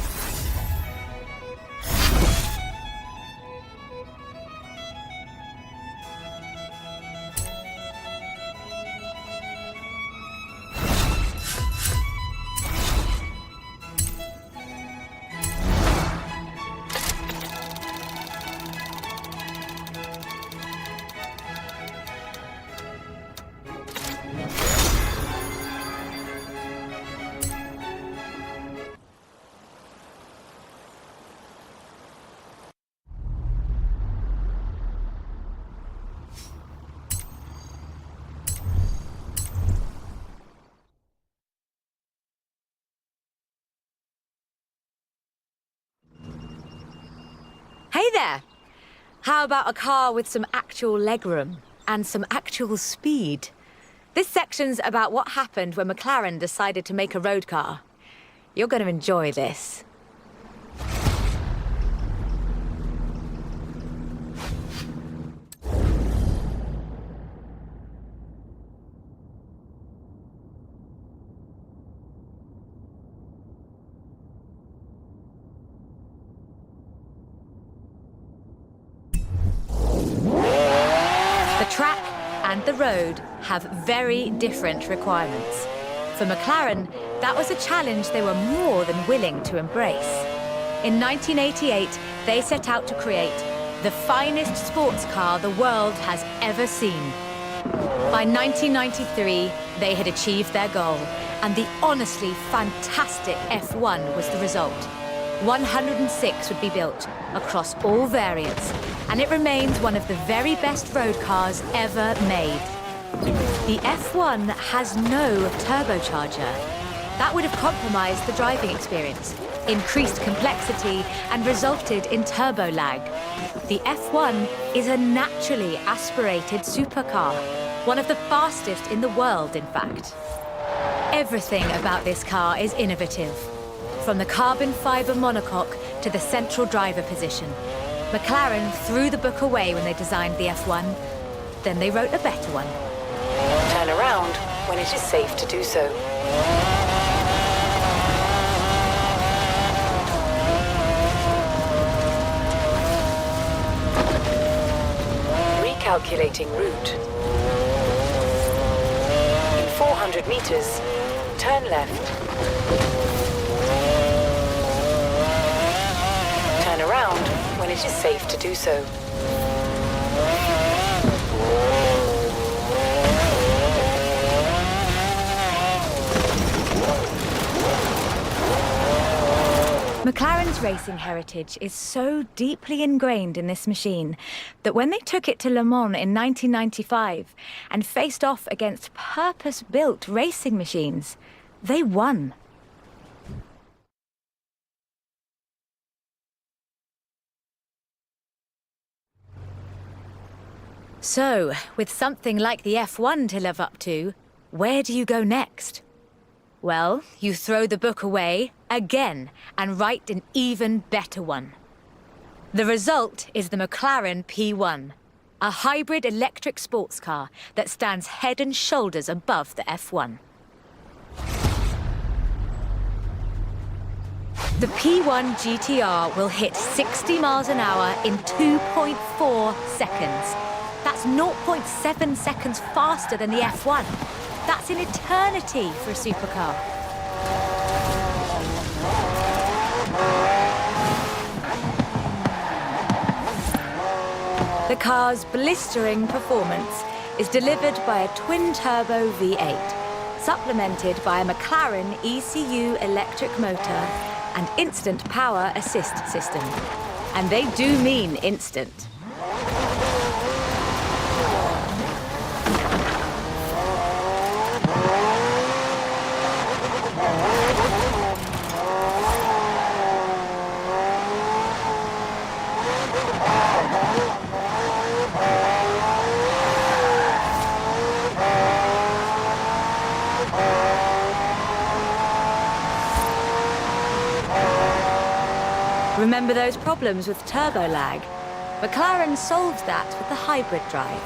Hey there! How about a car with some actual legroom and some actual speed? This section's about what happened when McLaren decided to make a road car. You're going to enjoy this. Track and the road have very different requirements. For McLaren, that was a challenge they were more than willing to embrace. In 1988, they set out to create the finest sports car the world has ever seen. By 1993, they had achieved their goal, and the honestly fantastic F1 was the result. 106 would be built across all variants, and it remains one of the very best road cars ever made. The F1 has no turbocharger. That would have compromised the driving experience, increased complexity, and resulted in turbo lag. The F1 is a naturally aspirated supercar, one of the fastest in the world, in fact. Everything about this car is innovative. From the carbon fibre monocoque to the central driver position. McLaren threw the book away when they designed the F1. Then they wrote a better one. Turn around when it is safe to do so. Recalculating route. In 400 meters, turn left. around when it is safe to do so. McLaren's racing heritage is so deeply ingrained in this machine that when they took it to Le Mans in 1995 and faced off against purpose-built racing machines, they won. So, with something like the F1 to live up to, where do you go next? Well, you throw the book away again and write an even better one. The result is the McLaren P1, a hybrid electric sports car that stands head and shoulders above the F1. The P1 GTR will hit 60 miles an hour in 2.4 seconds. That's 0.7 seconds faster than the F1. That's an eternity for a supercar. The car's blistering performance is delivered by a twin-turbo V8, supplemented by a McLaren ECU electric motor and instant power assist system. And they do mean instant. Remember those problems with turbo lag? McLaren solved that with the hybrid drive.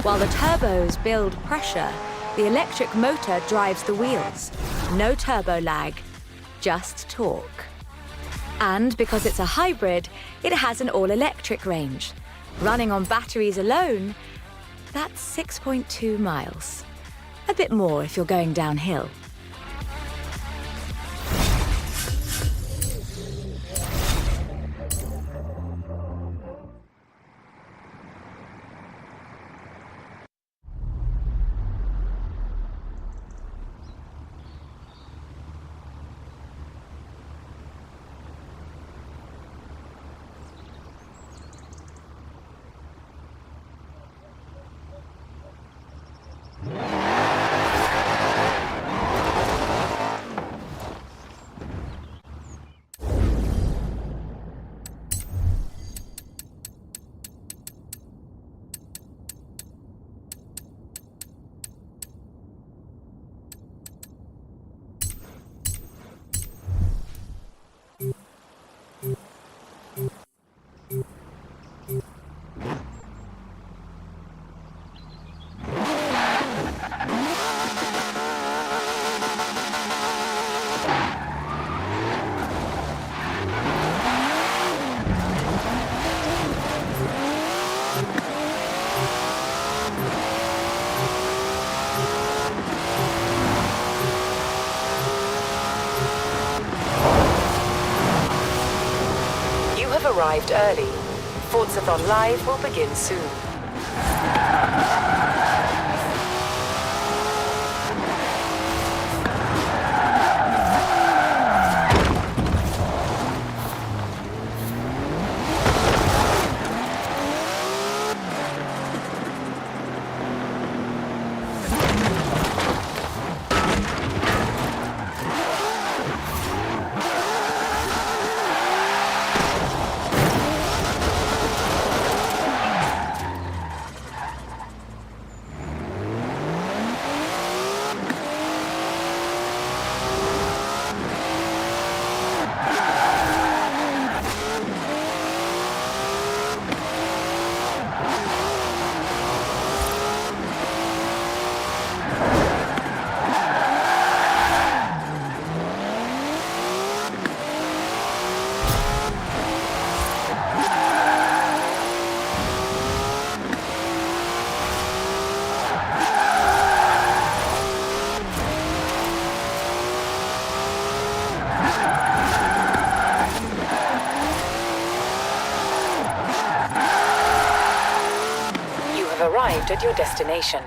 While the turbos build pressure, the electric motor drives the wheels. No turbo lag, just torque. And because it's a hybrid, it has an all-electric range. Running on batteries alone, that's 6.2 miles. A bit more if you're going downhill. Arrived early. Forzathon Live will begin soon. have arrived at your destination.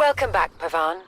Welcome back, Pavan.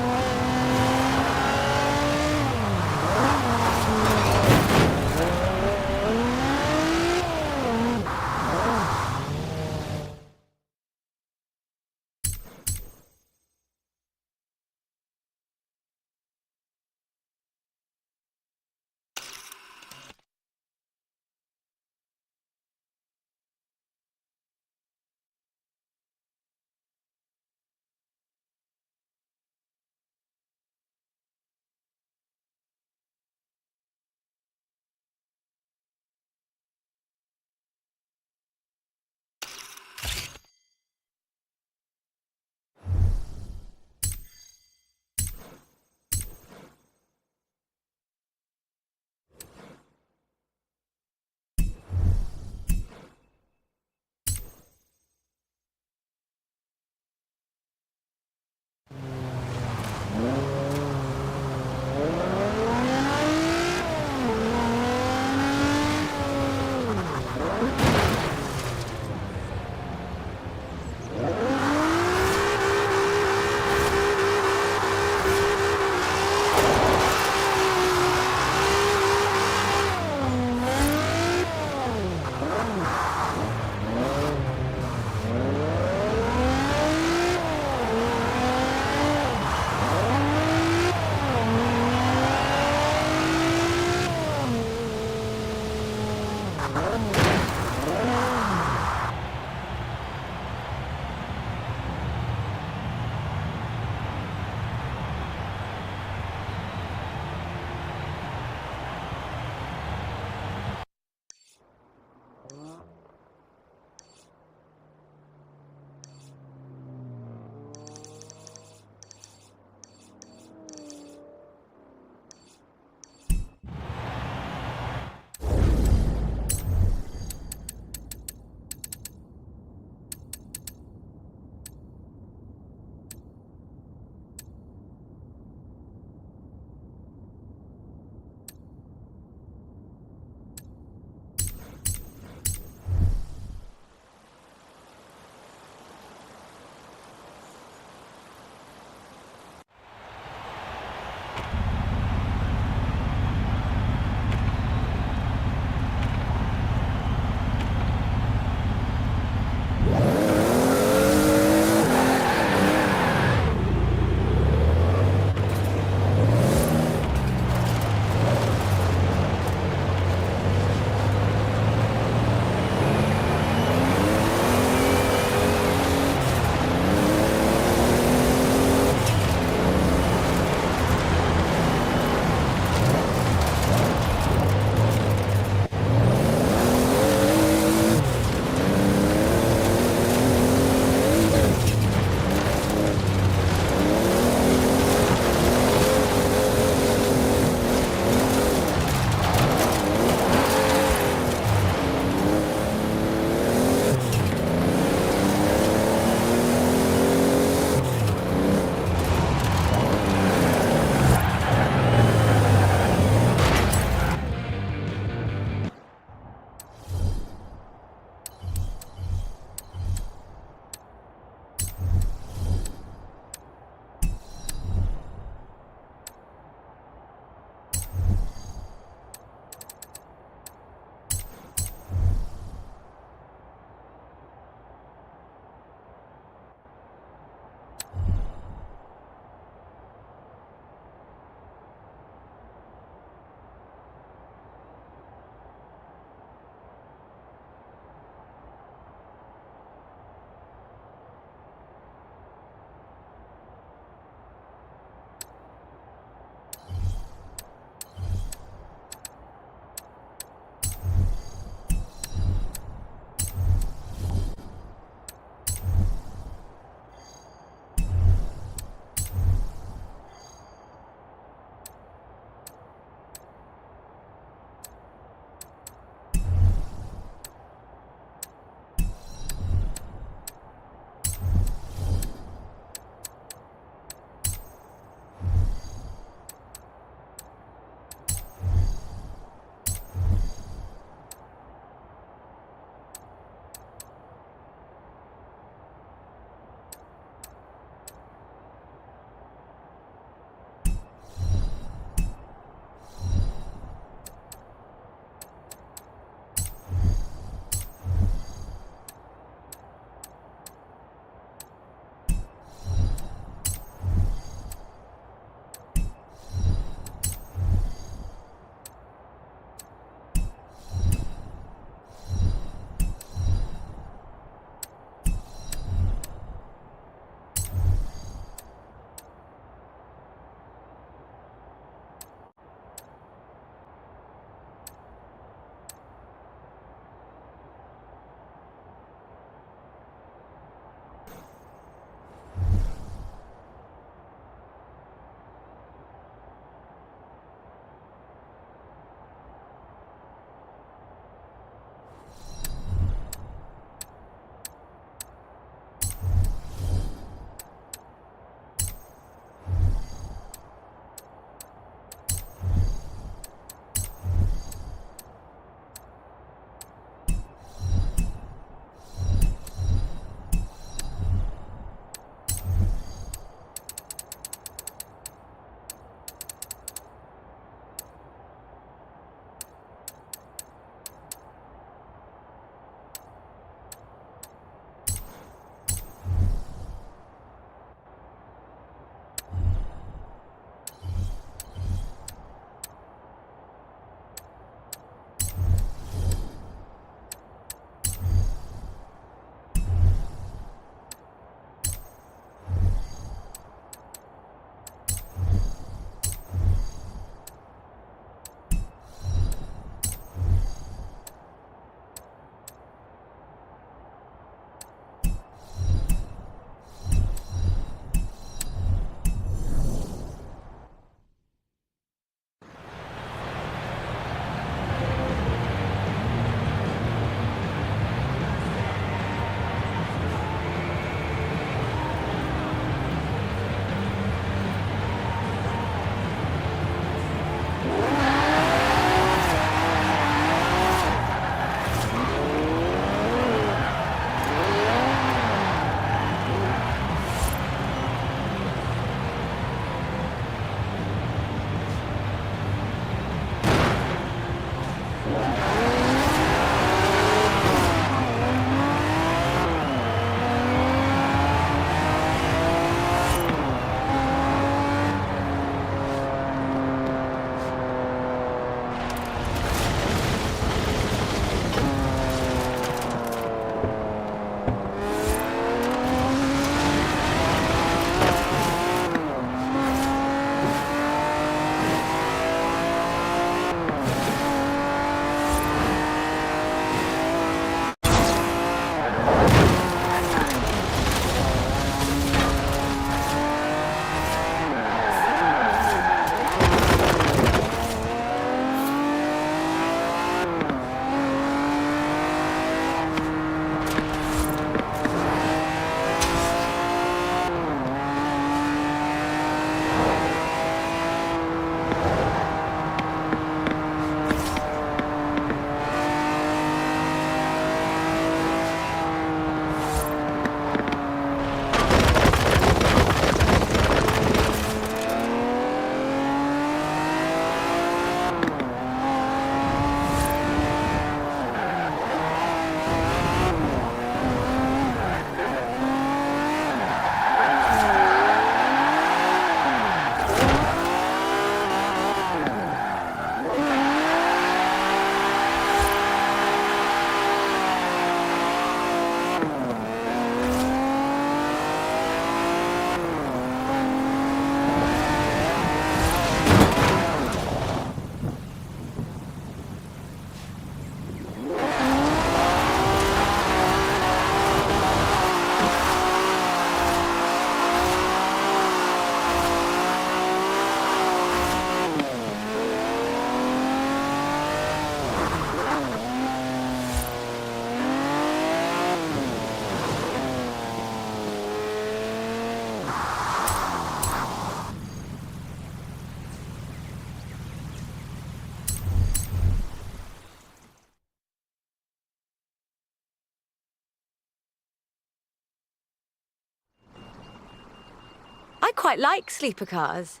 I quite like sleeper cars.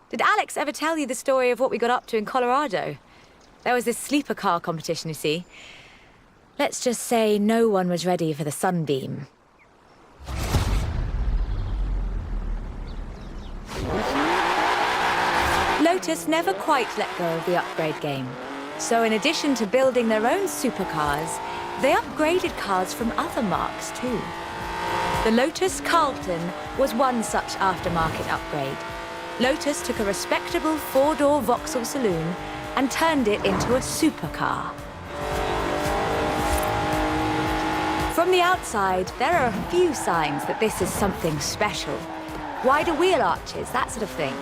Did Alex ever tell you the story of what we got up to in Colorado? There was this sleeper car competition, you see. Let's just say no one was ready for the sunbeam. Lotus never quite let go of the upgrade game. So in addition to building their own supercars, they upgraded cars from other marques too. The Lotus Carlton was one such aftermarket upgrade. Lotus took a respectable four-door Vauxhall saloon and turned it into a supercar. From the outside, there are a few signs that this is something special. Wider wheel arches, that sort of thing.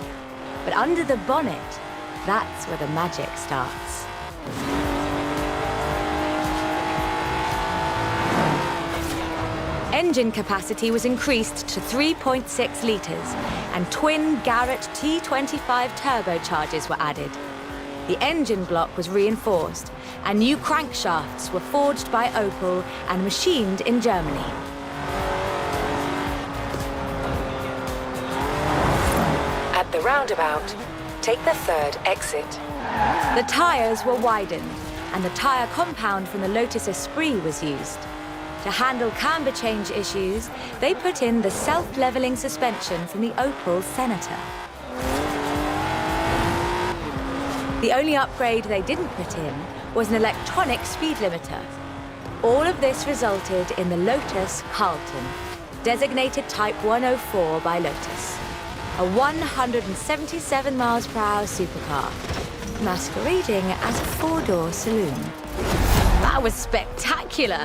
But under the bonnet, that's where the magic starts. Engine capacity was increased to 3.6 litres, and twin Garrett T25 turbochargers were added. The engine block was reinforced, and new crankshafts were forged by Opel and machined in Germany. At the roundabout, take the third exit. The tyres were widened, and the tyre compound from the Lotus Esprit was used. To handle camber change issues, they put in the self-leveling suspension from the Opel Senator. The only upgrade they didn't put in was an electronic speed limiter. All of this resulted in the Lotus Carlton, designated Type 104 by Lotus. A 177 miles per hour supercar, masquerading as a four-door saloon. That was spectacular!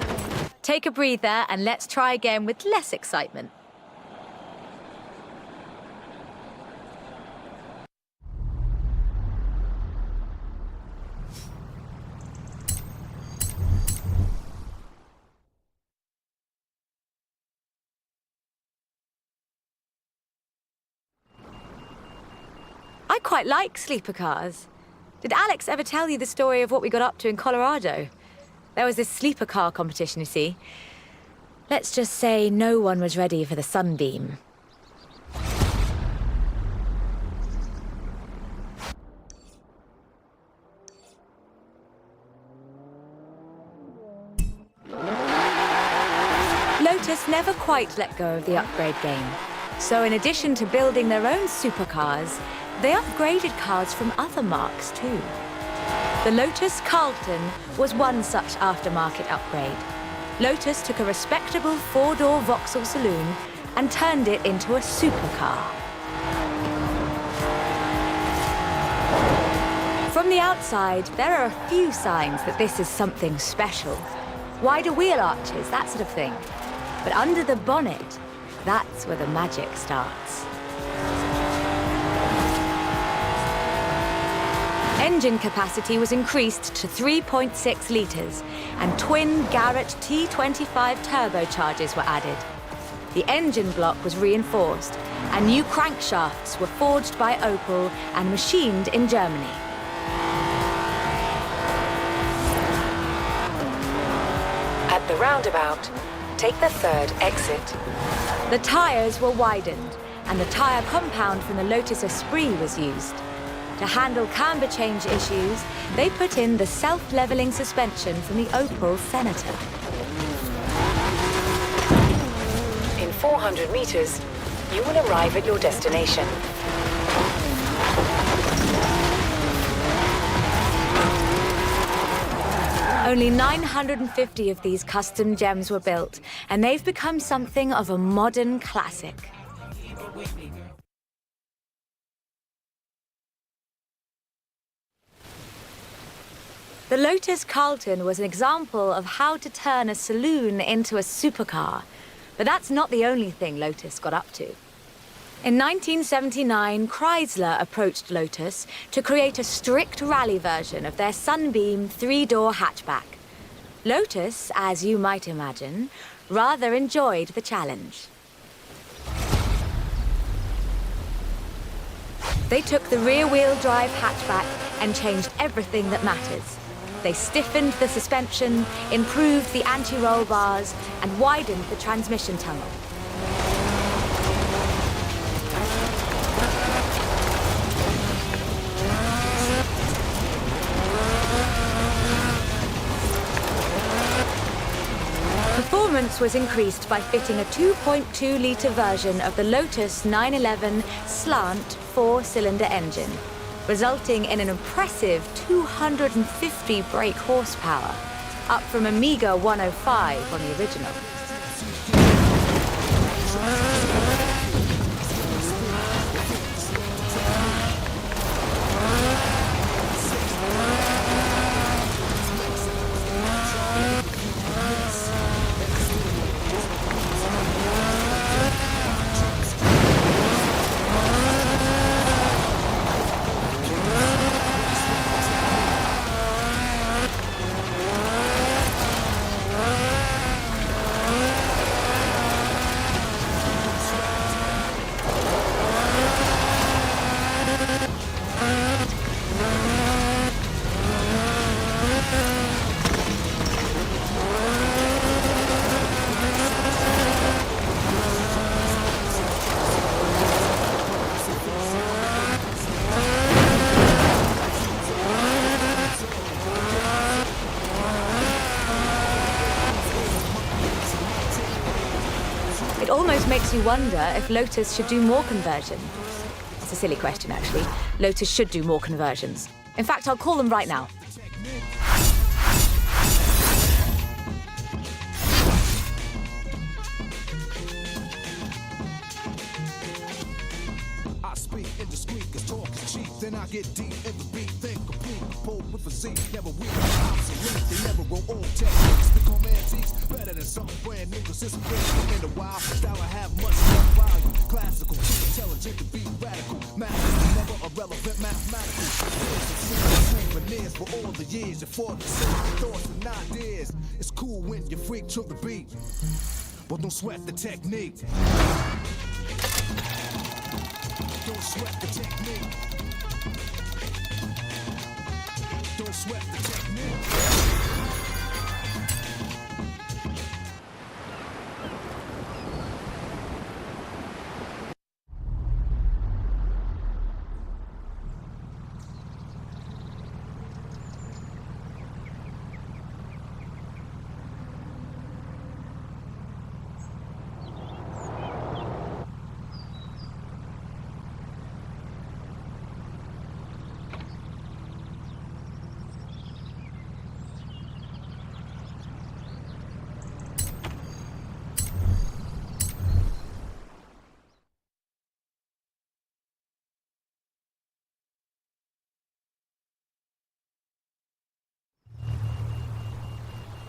Take a breather and let's try again with less excitement. I quite like sleeper cars. Did Alex ever tell you the story of what we got up to in Colorado? There was this sleeper car competition, you see. Let's just say no one was ready for the sunbeam. Lotus never quite let go of the upgrade game. So in addition to building their own supercars, they upgraded cars from other marques too. The Lotus Carlton was one such aftermarket upgrade. Lotus took a respectable four-door Vauxhall saloon and turned it into a supercar. From the outside, there are a few signs that this is something special. Wider wheel arches, that sort of thing. But under the bonnet, that's where the magic starts. Engine capacity was increased to 3.6 litres, and twin Garrett T25 turbochargers were added. The engine block was reinforced, and new crankshafts were forged by Opel and machined in Germany. At the roundabout, take the third exit. The tyres were widened, and the tyre compound from the Lotus Esprit was used. To handle camber change issues, they put in the self-leveling suspension from the Opel Senator. In 400 meters, you will arrive at your destination. Only 950 of these custom gems were built, and they've become something of a modern classic. The Lotus Carlton was an example of how to turn a saloon into a supercar. But that's not the only thing Lotus got up to. In 1979, Chrysler approached Lotus to create a strict rally version of their Sunbeam three-door hatchback. Lotus, as you might imagine, rather enjoyed the challenge. They took the rear-wheel drive hatchback and changed everything that matters. They stiffened the suspension, improved the anti-roll bars, and widened the transmission tunnel. performance was increased by fitting a 2.2-litre version of the Lotus 911 slant 4-cylinder engine, resulting in an impressive 250 brake horsepower, up from a meager 105 on the original. It almost makes you wonder if Lotus should do more conversion. It's a silly question, actually. Lotus should do more conversions. In fact, I'll call them right now. I speak indiscreet, cause talk is cheap. Then I get deep in the beat, think complete. Pull with a Z, never weak, obsolete. They never grow old techniques. Become antiques, better than something brand new. Cause it's a been in a while. Style I have much more value. Classical, too intelligent to be radical. Math, never irrelevant, mathematical. Souvenirs for all the years you fought the same thoughts and ideas. It's cool when you freak to the beat, but don't sweat the technique. Don't sweat the technique. Don't sweat the technique.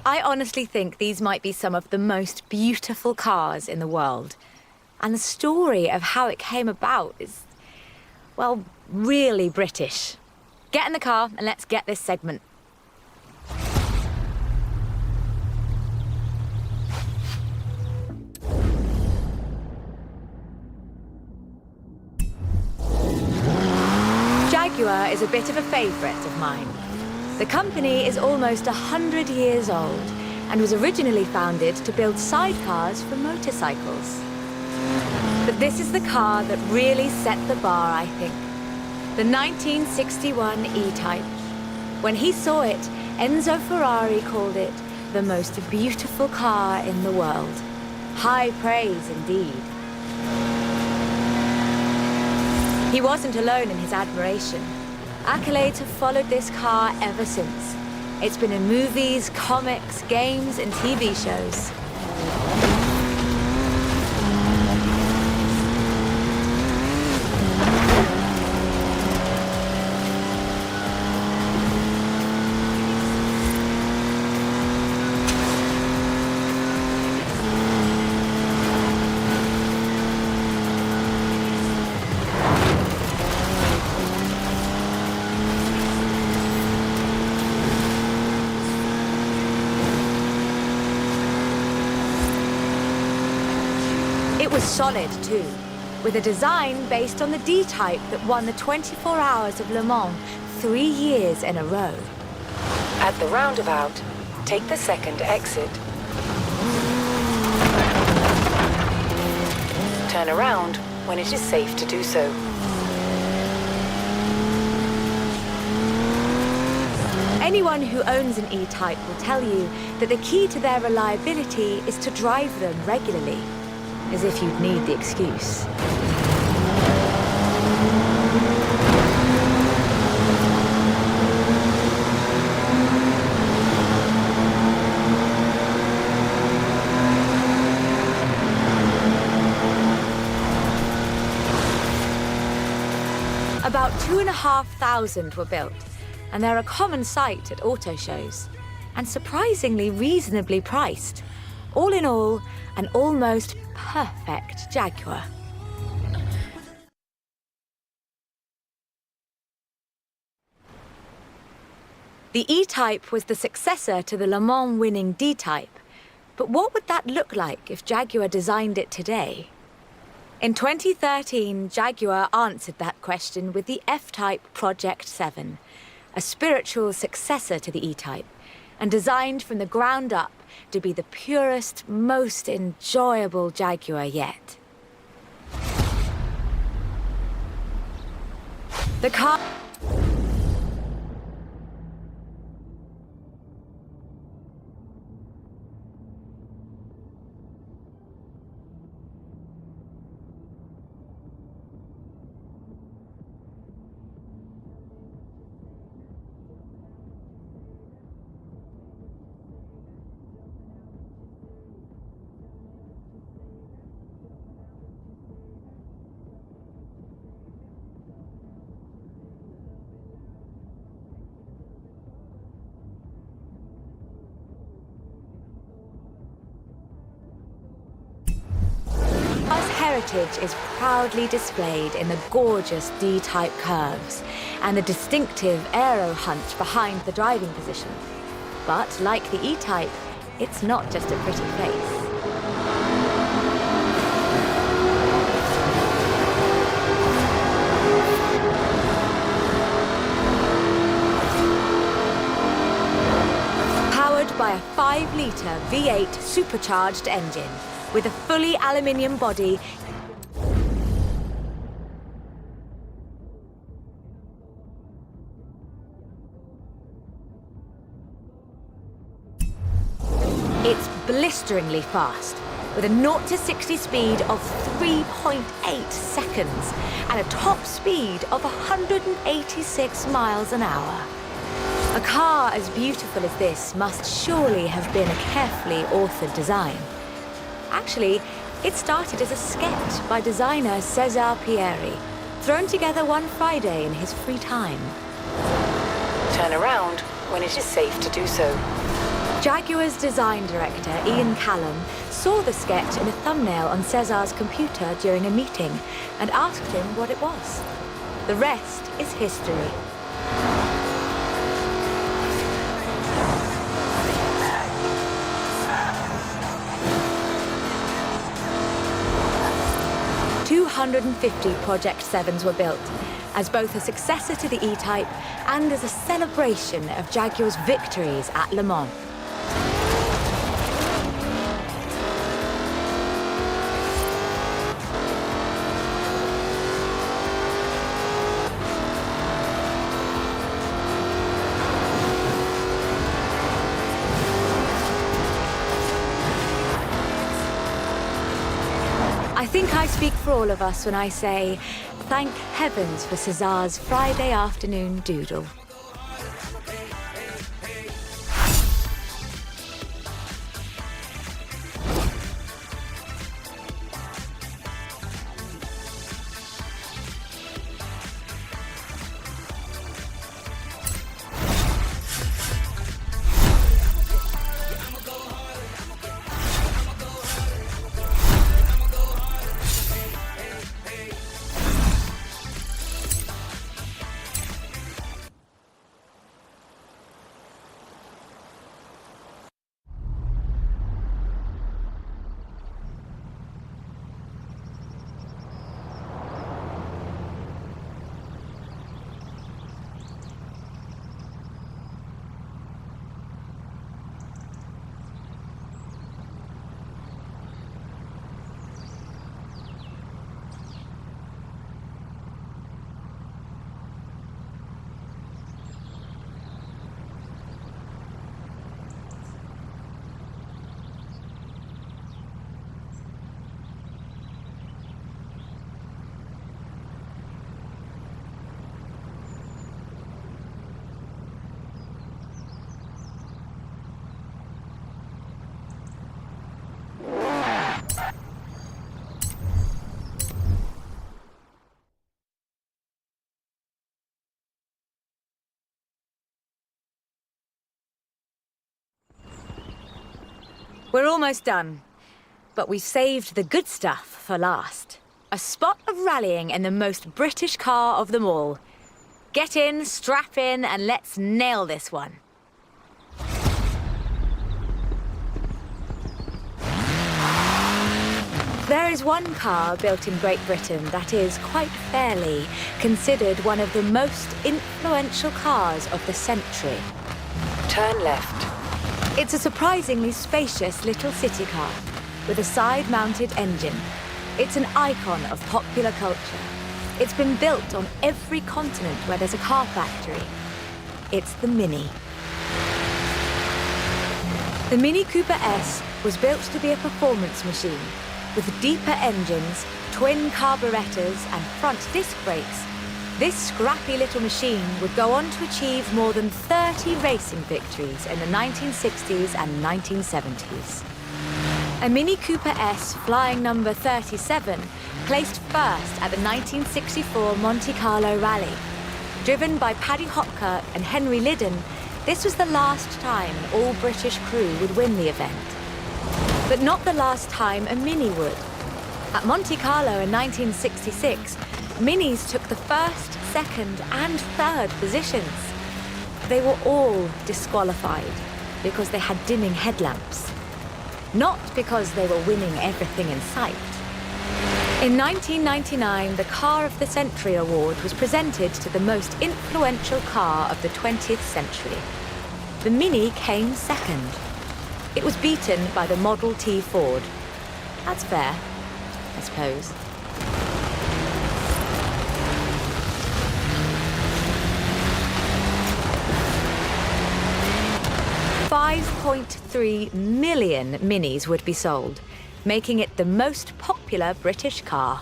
I honestly think these might be some of the most beautiful cars in the world. And the story of how it came about is, well, really British. Get in the car and let's get this segment. Jaguar is a bit of a favourite of mine. The company is almost 100 years old and was originally founded to build sidecars for motorcycles. But this is the car that really set the bar, I think. The 1961 E-Type. When he saw it, Enzo Ferrari called it the most beautiful car in the world. High praise indeed. He wasn't alone in his admiration. Accolades have followed this car ever since. It's been in movies, comics, games, and TV shows. It was solid, too, with a design based on the D-Type that won the 24 Hours of Le Mans 3 years in a row. At the roundabout, take the second exit. Turn around when it is safe to do so. Anyone who owns an E-Type will tell you that the key to their reliability is to drive them regularly, as if you'd need the excuse. About 2,500 were built, and they're a common sight at auto shows, and surprisingly reasonably priced. All in all, an almost perfect Jaguar. The E-Type was the successor to the Le Mans winning D-Type, but what would that look like if Jaguar designed it today? In 2013, Jaguar answered that question with the F-Type Project 7, a spiritual successor to the E-Type, and designed from the ground up to be the purest, most enjoyable Jaguar yet. The car... heritage is proudly displayed in the gorgeous D-Type curves and the distinctive aero hunch behind the driving position. But like the E-Type, it's not just a pretty face. Powered by a 5-litre V8 supercharged engine with a fully aluminium body, it's blisteringly fast, with a 0 to 60 speed of 3.8 seconds and a top speed of 186 miles an hour. A car as beautiful as this must surely have been a carefully authored design. Actually, it started as a sketch by designer César Pierri, thrown together one Friday in his free time. Turn around when it is safe to do so. Jaguar's design director, Ian Callum, saw the sketch in a thumbnail on César's computer during a meeting and asked him what it was. The rest is history. "250 Project 7s were built, as both a successor to the E-Type and as a celebration of Jaguar's victories at Le Mans. I think I speak for all of us when I say, thank heavens for César's Friday afternoon doodle. We're almost done. But we've saved the good stuff for last. A spot of rallying in the most British car of them all. Get in, strap in, and let's nail this one. There is one car built in Great Britain that is, quite fairly, considered one of the most influential cars of the century. Turn left. It's a surprisingly spacious little city car with a side-mounted engine. It's an icon of popular culture. It's been built on every continent where there's a car factory. It's the Mini. The Mini Cooper S was built to be a performance machine with deeper engines, twin carburetors and front disc brakes. This scrappy little machine would go on to achieve more than 30 racing victories in the 1960s and 1970s. A Mini Cooper S flying number 37 placed first at the 1964 Monte Carlo Rally. Driven by Paddy Hopkirk and Henry Liddon, this was the last time an all-British crew would win the event. But not the last time a Mini would. At Monte Carlo in 1966, Minis took the first, second and third positions. They were all disqualified because they had dimming headlamps. Not because they were winning everything in sight. In 1999, the Car of the Century Award was presented to the most influential car of the 20th century. The Mini came second. It was beaten by the Model T Ford. That's fair, I suppose. $5.3 million Minis would be sold, making it the most popular British car.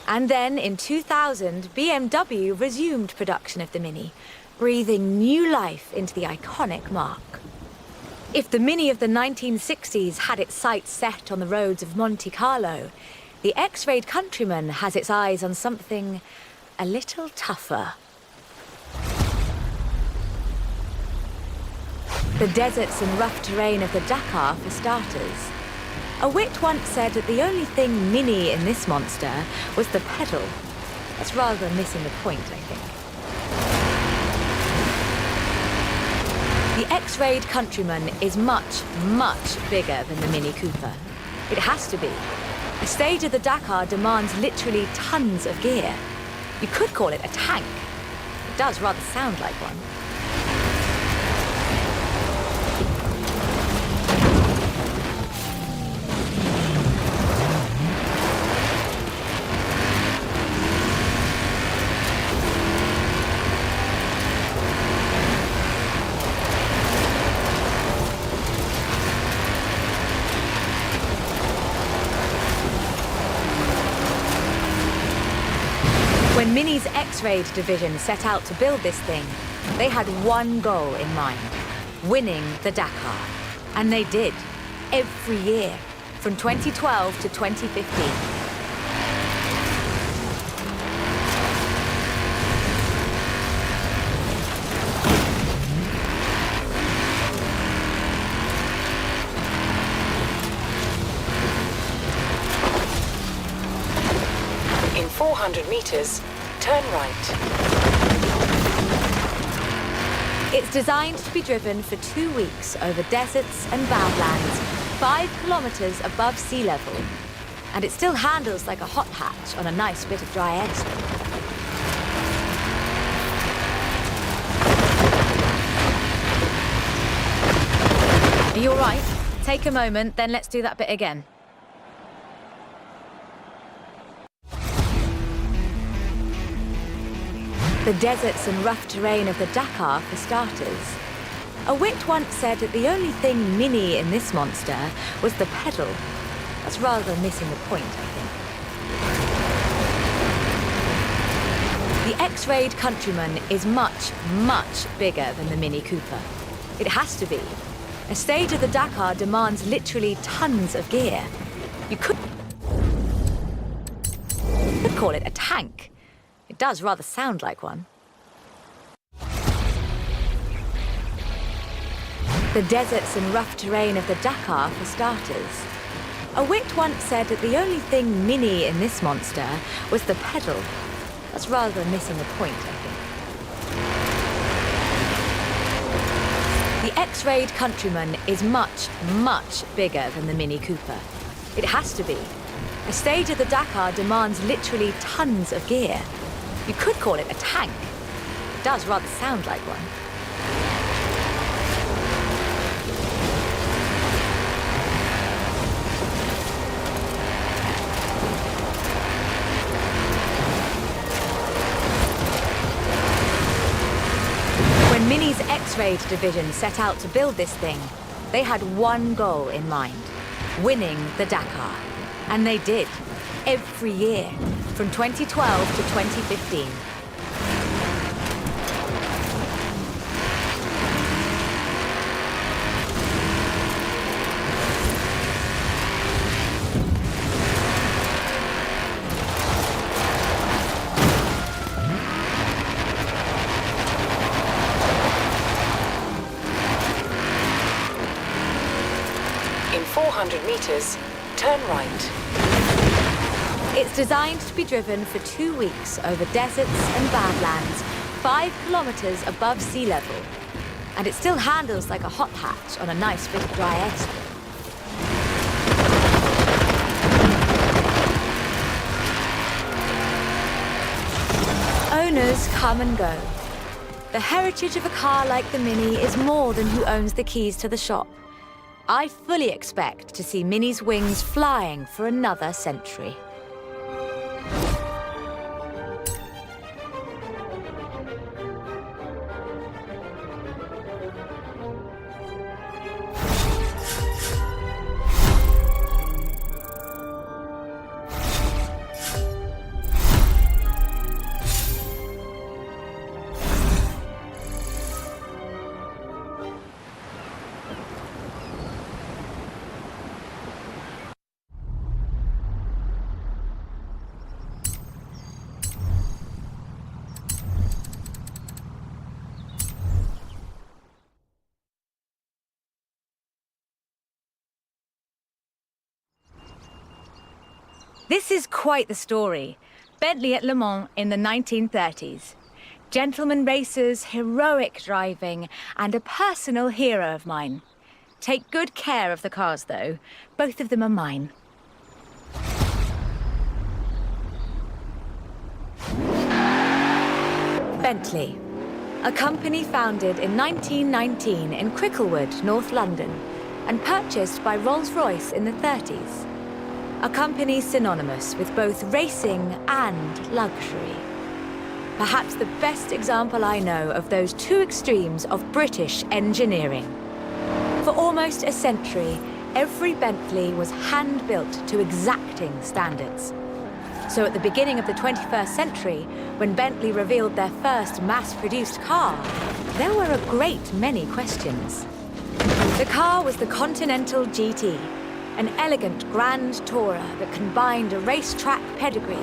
And then, in 2000, BMW resumed production of the Mini, breathing new life into the iconic marque. If the Mini of the 1960s had its sights set on the roads of Monte Carlo, the X-Rayed Countryman has its eyes on something a little tougher. The deserts and rough terrain of the Dakar, for starters. A wit once said that the only thing Mini in this monster was the pedal. That's rather than missing the point, I think. The X-Rayed Countryman is much, much bigger than the Mini Cooper. It has to be. A stage of the Dakar demands literally tons of gear. You could call it a tank. It does rather sound like one. When Mini's X-Rayed division set out to build this thing, they had one goal in mind: winning the Dakar. And they did, every year, from 2012 to 2015. In 400 meters, turn right. It's designed to be driven for 2 weeks over deserts and badlands, 5 kilometers above sea level. And it still handles like a hot hatch on a nice bit of dry airspace. Are you all right? Take a moment, then let's do that bit again. The deserts and rough terrain of the Dakar, for starters. A wit once said that the only thing Mini in this monster was the pedal. That's rather than missing the point, I think. The X-Rayed Countryman is much, much bigger than the Mini Cooper. It has to be. A stage of the Dakar demands literally tons of gear. You could... Could call it a tank. It does rather sound like one. The deserts and rough terrain of the Dakar for starters. A wit once said that the only thing mini in this monster was the pedal. That's rather missing the point, I think. The X-Raid Countryman is much, much bigger than the Mini Cooper. It has to be. A stage of the Dakar demands literally tons of gear. You could call it a tank. It does rather sound like one. When Mini's X-Raid division set out to build this thing, they had one goal in mind: winning the Dakar. And they did, every year, from 2012 to 2015. In 400 meters, turn right. It's designed to be driven for 2 weeks over deserts and badlands, 5 kilometers above sea level. And it still handles like a hot hatch on a nice bit of dry airstrip. Owners come and go. The heritage of a car like the Mini is more than who owns the keys to the shop. I fully expect to see Mini's wings flying for another century. This is quite the story. Bentley at Le Mans in the 1930s. Gentleman racers, heroic driving, and a personal hero of mine. Take good care of the cars, though. Both of them are mine. Bentley. A company founded in 1919 in Cricklewood, North London, and purchased by Rolls-Royce in the 30s. A company synonymous with both racing and luxury. Perhaps the best example I know of those two extremes of British engineering. For almost a century, every Bentley was hand-built to exacting standards. So at the beginning of the 21st century, when Bentley revealed their first mass-produced car, there were a great many questions. The car was the Continental GT, an elegant grand tourer that combined a racetrack pedigree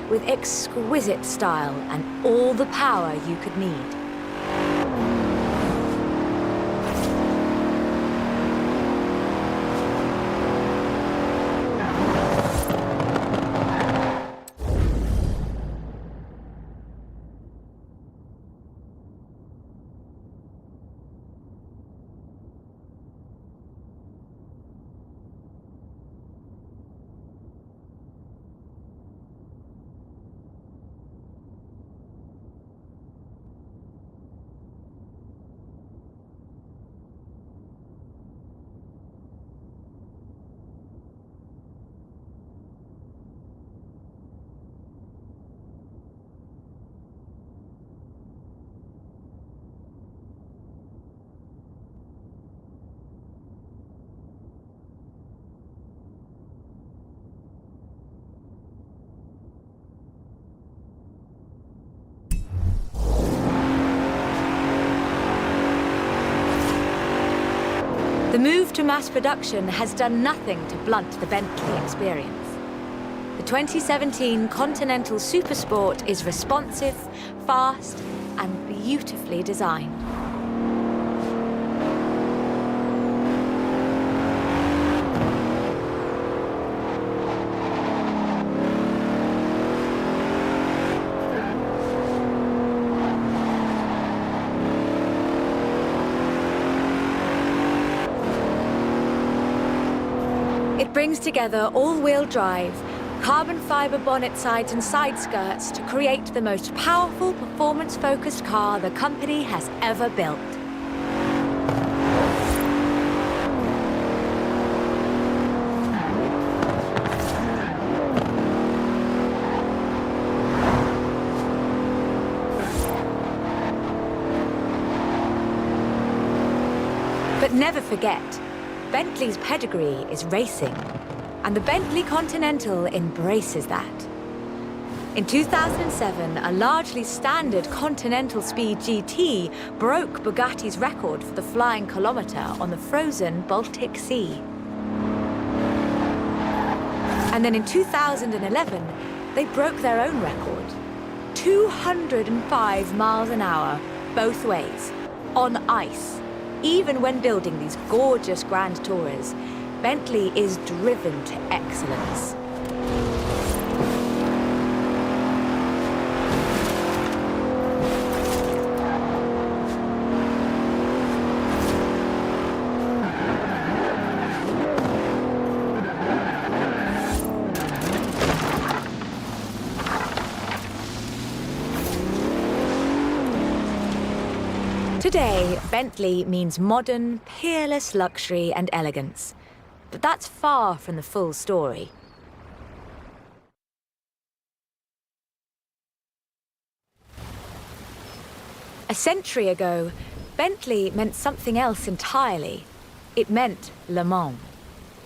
with exquisite style and all the power you could need. The move to mass production has done nothing to blunt the Bentley experience. The 2017 Continental Supersport is responsive, fast, and beautifully designed. It brings together all-wheel drive, carbon fiber bonnet sides and side skirts to create the most powerful performance-focused car the company has ever built. But never forget, Bentley's pedigree is racing, and the Bentley Continental embraces that. In 2007, a largely standard Continental Speed GT broke Bugatti's record for the flying kilometre on the frozen Baltic Sea. And then in 2011, they broke their own record. 205 miles an hour, both ways, on ice. Even when building these gorgeous Grand Tourers, Bentley is driven to excellence. Today, Bentley means modern, peerless luxury and elegance. But that's far from the full story. A century ago, Bentley meant something else entirely. It meant Le Mans.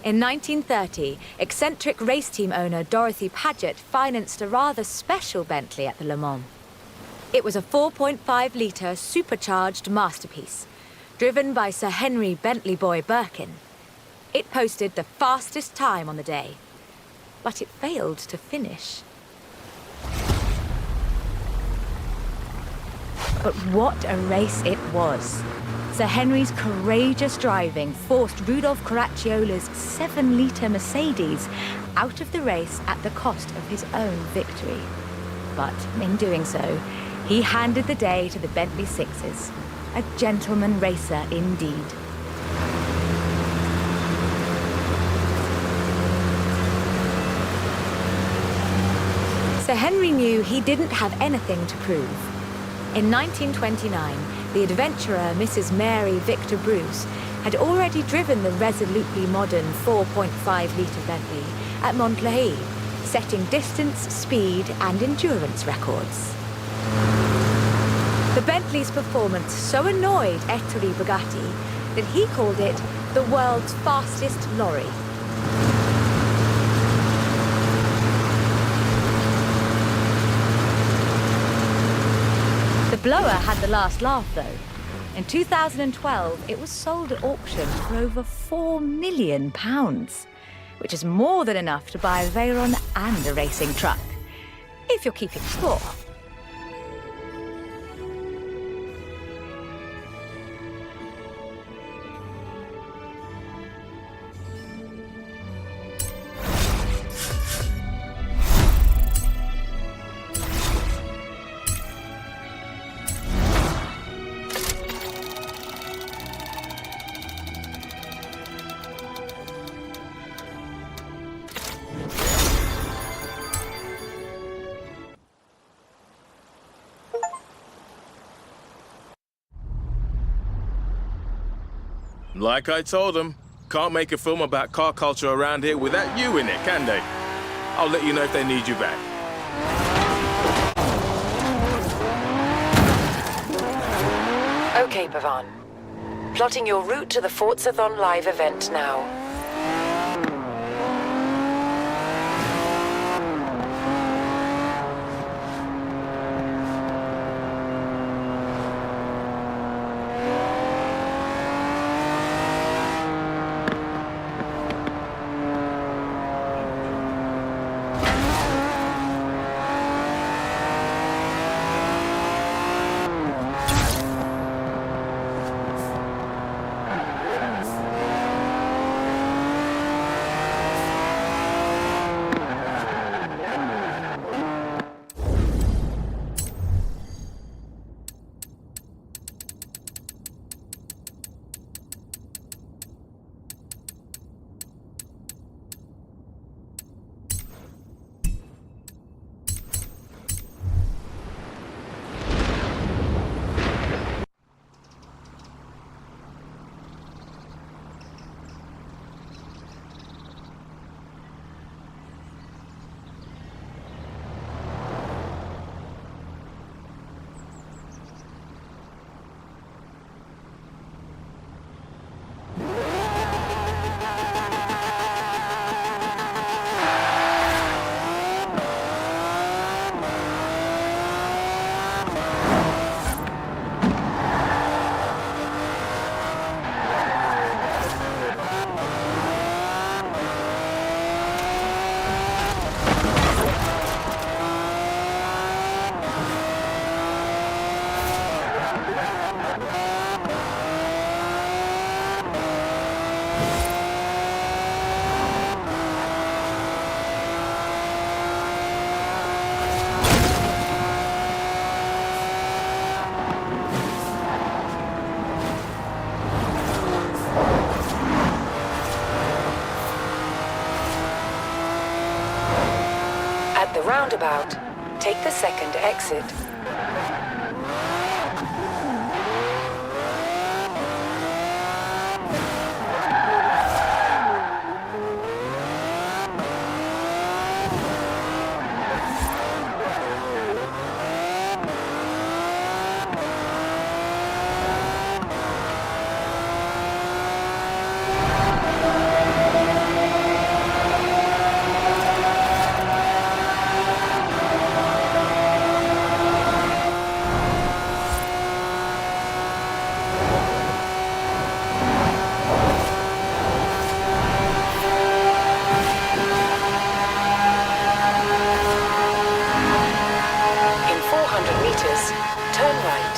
In 1930, eccentric race team owner Dorothy Paget financed a rather special Bentley at the Le Mans. It was a 4.5-litre supercharged masterpiece, driven by Sir Henry Bentley Boy Birkin. It posted the fastest time on the day, but it failed to finish. But what a race it was! Sir Henry's courageous driving forced Rudolf Caracciola's 7-litre Mercedes out of the race at the cost of his own victory. But in doing so, he handed the day to the Bentley Sixes, a gentleman racer indeed. Sir Henry knew he didn't have anything to prove. In 1929, the adventurer Mrs. Mary Victor Bruce had already driven the resolutely modern 4.5-litre Bentley at Montlhéry, setting distance, speed, and endurance records. The Bentley's performance so annoyed Ettore Bugatti that he called it the world's fastest lorry. The blower had the last laugh, though. In 2012, it was sold at auction for over £4 million, which is more than enough to buy a Veyron and a racing truck, if you're keeping score. Like I told them, can't make a film about car culture around here without you in it, can they? I'll let you know if they need you back. Okay, Pavan. Plotting your route to the Forzathon live event now. Roundabout. Take the second exit. In 400 meters, turn right.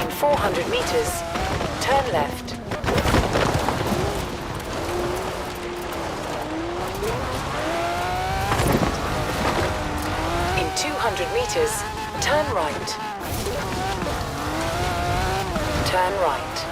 In 400 meters, turn left. In 200 meters, turn right. Turn right.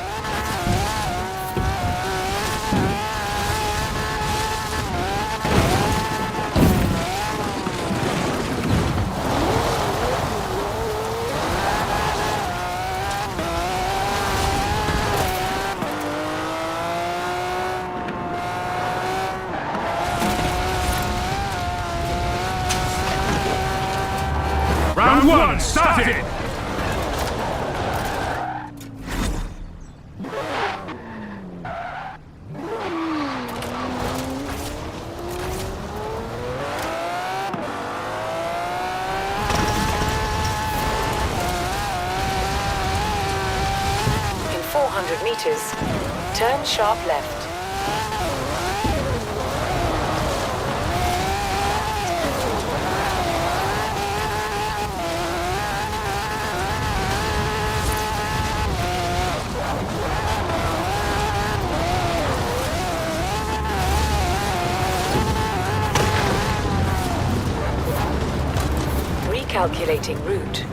Round one, started! In 400 meters, turn sharp left. Recalculating route.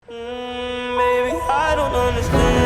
Baby, I don't understand.